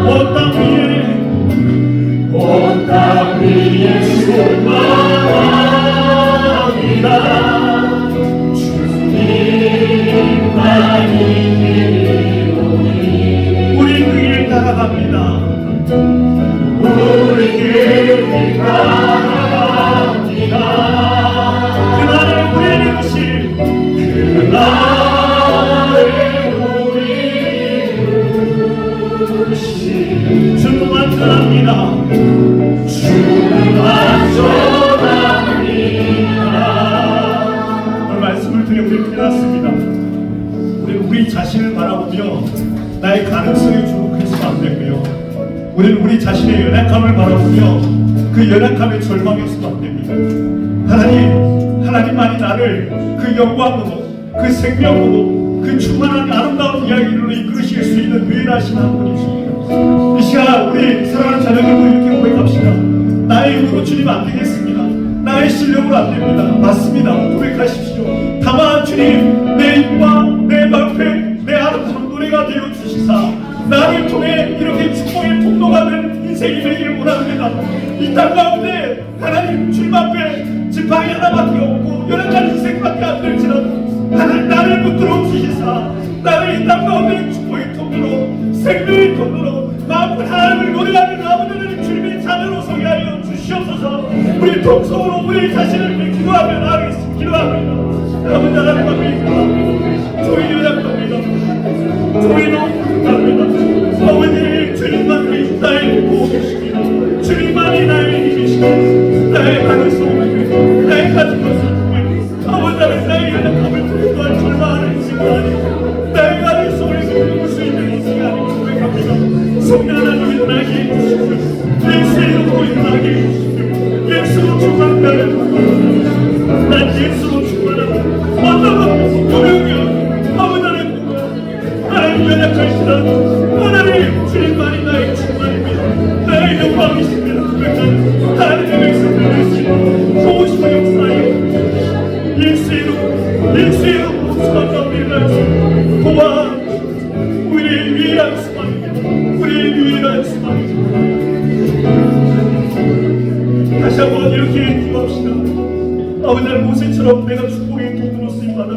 온 땅 위에 온 땅 위에 충만합니다. 주님만이 길이오니 우리 그 길 따라갑니다. 우리 길 따라갑니다. 그날에 우리를 주신 그날에 우리를 부르신 주를 완전합니다. 주는 완전합니다. 오늘 말씀을 통해 우리 깨닫습니다. 우리 자신을 바라보며 나의 가능성에 주목해서는 안 되고요. 우리는 우리 자신의 연약함을 바라보며 그 연약함에 절망해서는 안 됩니다. 하나님만이 나를 그 영광으로, 그 생명으로, 그 충만한 아름다운 이야기로 이끌으실 수 있는 위대하신 한 분이십니다. 이 시간 우리 사랑하는 자녀들도 이렇게 고백합시다. 나의 힘으로 주님 안 되겠습니다. 나의 실력으로 안 됩니다. 맞습니다. 고백하십시오. 다만 주님, 내 힘과 내 방패, 내 아름다운 주시사 나를 통해 이렇게 축복의 통로가 된 인생이 되기를 원합니다. 이 땅 가운데 하나님 주님 앞에 지팡이 하나밖에 없고 여러 가지 인생밖에 안 될지라도 하나님 나를 붙들어 주시사 나를 이 땅 가운데 축복의 통로로 생명의 통로로 마음껏 하나님을 노래하는 아버지 하나님 주님의 자녀로 서게 하여 주시옵소서. 우리 통성으로 우리 자신을 위해 기도하며 나아가겠습니다. 기도합니다. 아버지 하나님 앞에 기도합니다. 조이 연약합니다. 조이도 부탁합니다. 아버지 주님만이 나의 보호이시며 주님만이 나의 힘이시며 나의 가능성을 나의 가진 것을 통해 아버지 하나님 나의 연약함을 통해 절망하는 인생이 아니고 나의 가능성을 부를 수 있는 인생이 아니고 고백합니다. 성령 하나님이 나에게 해주십시오. 예수의 이름으로 일어나게 해주십시오. 예수로 충만하는 난 예수로 충만하는 어떤 두려움이 아버지 하나님 나의 연약할지라도 하나님 주님만이 나의 충만입니다. 나의 영광이십니다. 고백하는 하나님의 백성들을 위시고 도우시고 역사하여 예수의 이름으로 소망과 일어나시고 도와 우리의 유일한 소망입니다. 우리의 유일한 소망입니다. 다시 한번 이렇게 기도합시다. 아버지 하나님 모세처럼 내가 축복의 통로로 쓰임받아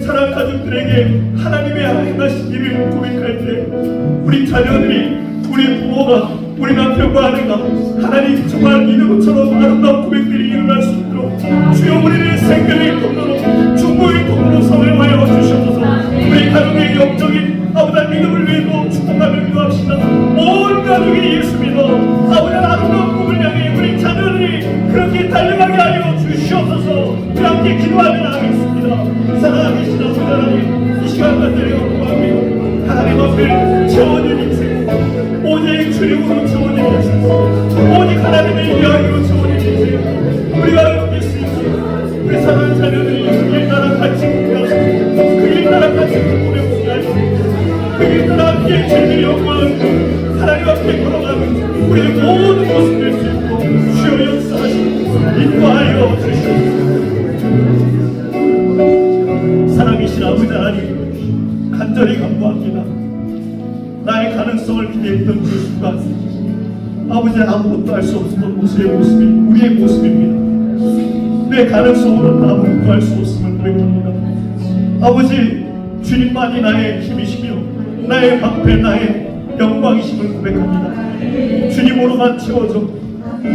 사랑 가족들에게 하나님의 행하신 일을 고백할 때 우리 자녀들이 우리 부모가 우리 남편과 아내가 하나님 정말 이누처럼 아름다운 고백들이 일어날 수 있도록 주여 우리를 생명의 통로로 축복의 통로로 사용하여 주시옵소서. 우리 가족의 영적인 아버지 믿음을 위해서 축복하며 기도합시다. 온 가족이 예수 믿어 아버지 아름다운 꿈을 향해 우리 자녀들이 그렇게 달려가게 하여 주시옵소서. 우리 함께 기도하며 나가겠습니다. 사랑하신 아버지 하나님 이 시간만 드리고 구합니다. 하나님 앞에 채워진 인생 오직 주님으로 채워진 인생 오직 하나님의 이야기로 채워진 인생 우리가 여기 있습니다. 우리 사랑하는 자녀들이 그 길 따라 같이 그 길 따라 같이 보내보게 하시고 그 길 따라 함께 주님의 영광을 하나님 앞에 걸어가는 우리의 모든 모습 될 수 있고 주여 역사하시고 인도하여 주시옵소서. 사랑이신 아버지 하나님 간절히 간구합니다. 나의 가능성을 기대했던 그 순간 아버지는 아무것도 할 수 없었던 모습의 모습이 우리의 모습입니다. 내 가능성으로는 아무것도 할 수 없음을 고백합니다. 아버지 주님만이 나의 힘이시며 나의 방패 나의 영광이심을 고백합니다. 주님으로만 채워져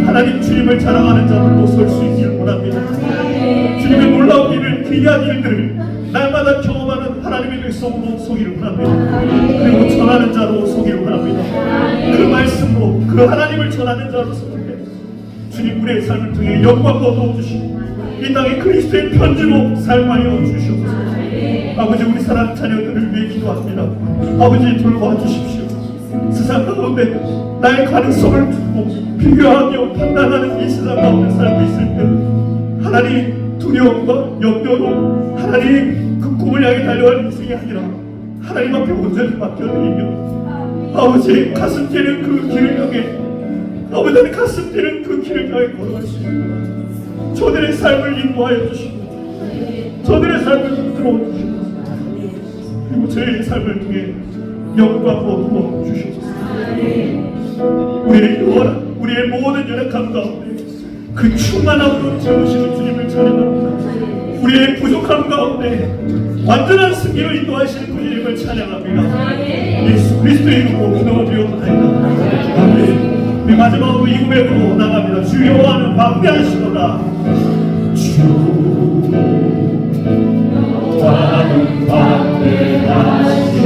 하나님 주님을 자랑하는 자들로 설 수 있기를 원합니다. 주님의 놀라운 일을 귀한 일들을 날마다 경험하는 하나님의 백성으로 서기를 원합니다. 그리고 전하는 자로 서기를 원합니다. 그 말씀으로 그 하나님을 전하는 자로 서기를 주님 우리의 삶을 통해 영광도 얻어주시고 이 땅에 그리스도의 편지로 사용하여 주시옵소서. 아버지 우리 사랑 자녀들을 위해 기도합니다. 아버지 돌봐주십시오. 세상 가운데 나의 가능성을 두고 비교하며 판단하는 이 세상 가운데 살고 있을 때 하나님 두려움과 염려로 하나님 그 꿈을 향해 달려가는 인생이 아니라 하나님 앞에 온전히 맡겨드리며 아버지 가슴 뛰는 그 길을 향해 아버지 가슴 뛰는 그 길을 향해 걸어갈 수 있는 저들의 삶을 인도하여 주시고 저들의 삶을 들어 주시고 그리고 저희의 삶을 통해 영광으로 부어 주시옵소서. 우리의 모든 연약함 가운데 그 충만함으로 채우시는 주님을 찬양합니다. 우리의 부족함 가운데 완전한 승리로 인도하시는 그 이름을 찬양합니다. 예수 그리스도의 이름으로 기도드리옵나이다. 아멘. 우리 마지막으로 이 고백으로 나갑니다. 주 여호와는 방대하시도다. 주 여호와는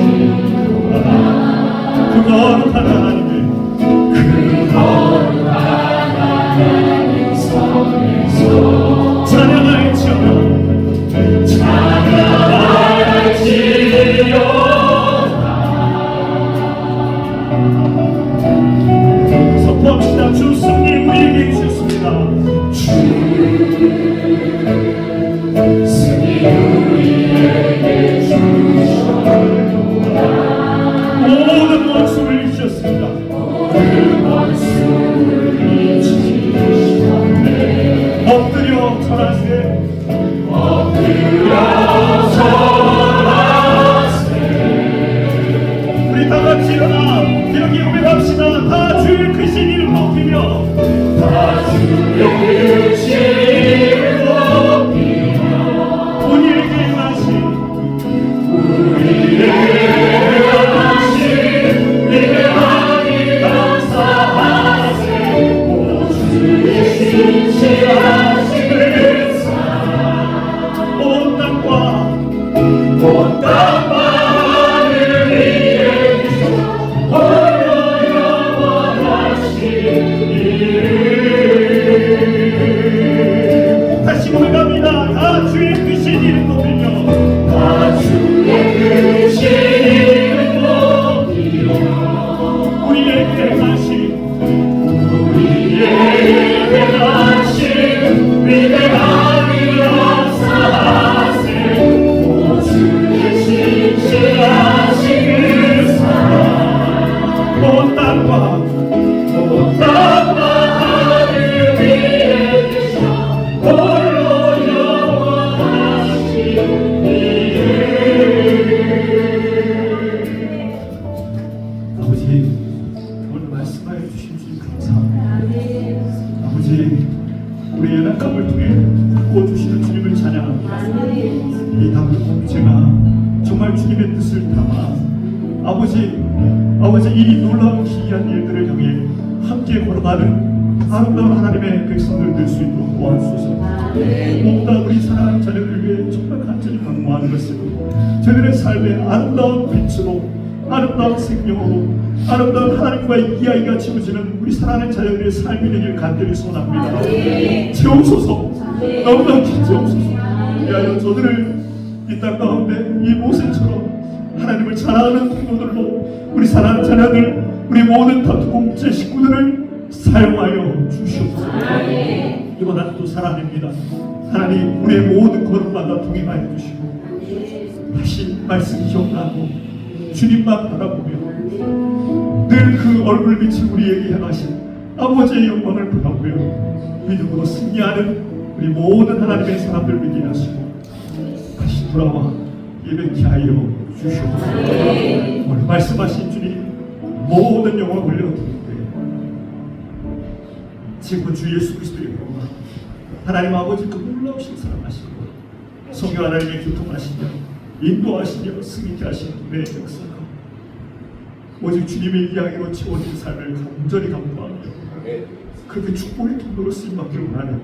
방대하시도다. 그 거룩한 하나님의 하나님 손에서 찬양할지어다. 선포합시다. 주 승리 우리에게 주셨습니다. 주 승리 우리에게 주셨도다. 모든 목숨을 주셨습니다. 아버지 이 놀라운 기이한 일들을 향해 함께 걸어가는 아름다운 하나님의 백성들 될 수 있도록 도와주소서. 무엇보다 우리 사랑하는 자녀들을 위해 정말 간절히 간구하는 것은 저들의 삶의 아름다운 빛으로, 아름다운 생명으로, 아름다운 하나님과의 이야기가 지어지는 우리 사랑하는 자녀들의 삶이 되길 간절히 소원합니다. 채우소서. 너무나 채우소서. 하여 저들을 이 땅 가운데 이 모세처럼 하나님을 자랑하는 부모들로 우리 사랑하는 자녀들, 우리 모든 다투공제 식구들을 사용하여 주시옵소서. 이번 한 또 사랑입니다. 하나님 우리의 모든 걸음마다 동행하여 주시고 다시 말씀 기억나고 주님만 바라보며 늘 그 얼굴빛을 우리에게 향하신 아버지의 영광을 바라보며 믿음으로 승리하는 우리 모든 하나님의 사람들 되게 하시고 다시 돌아와 예배케 하여 주시옵소서. 오늘 말씀하신 주님 모든 영광 올려드리고 지금 주 예수 그리스도의 영광, 하나님 아버지 그 놀라우신 사랑하시고 성령 하나님의 교통하시며 인도하시며 승리케 하시는 내 역사가 오직 주님의 이야기로 채워진 삶을 간절히 감사하며 그렇게 축복의 통로로 쓰임받기를 원하는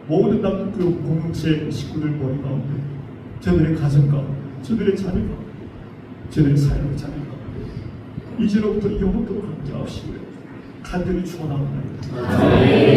모든 남북교육 공동체 식구들 모임 가운데 저들의 가정과 저들의 자녀가 저들의 삶의 자녀가 이제로부터 영원토록 함께 하시고요 간절히 축원합니다.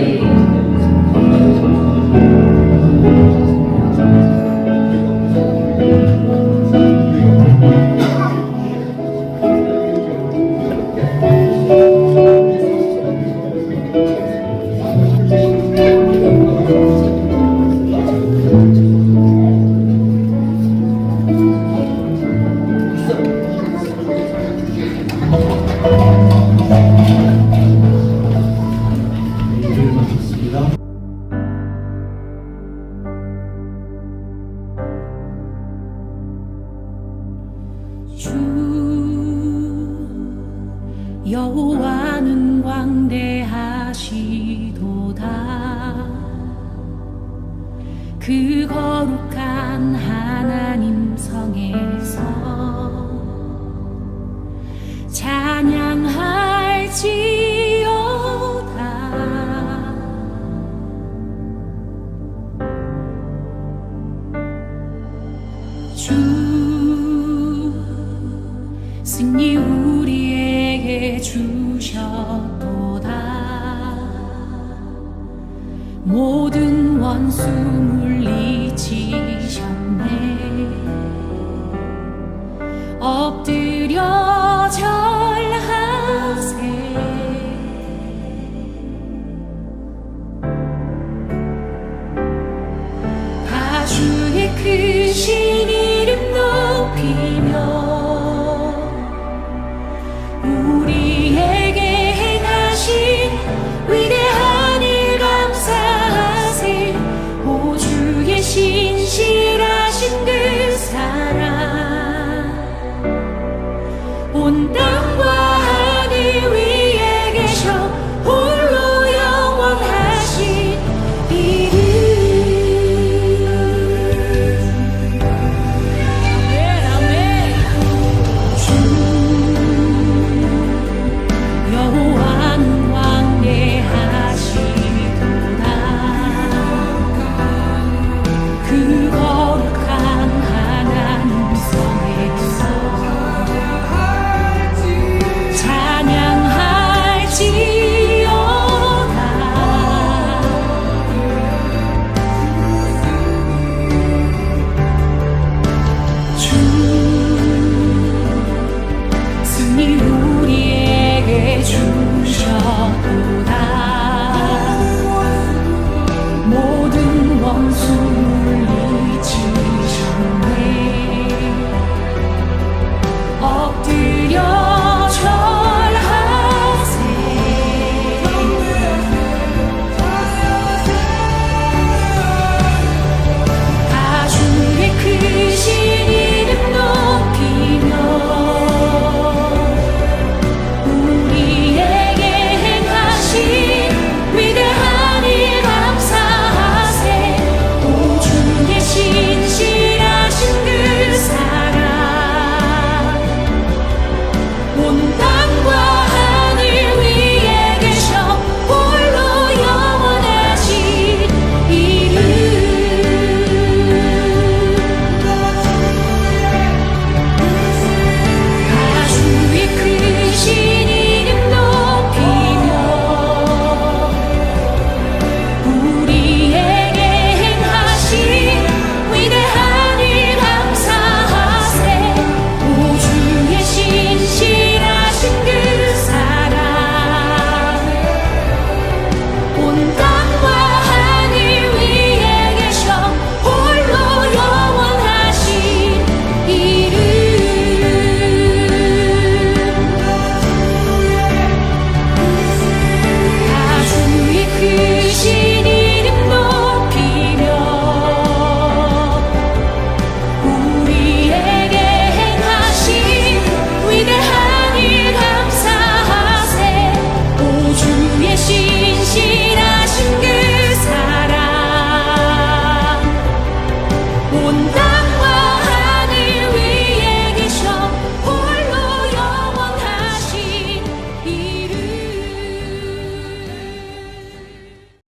주 여호와는 광대하시도다. 그 거룩한 하나님 성에서 찬양할지어다. 주 승리 우리에게 주셨도다. 모든 원수 물리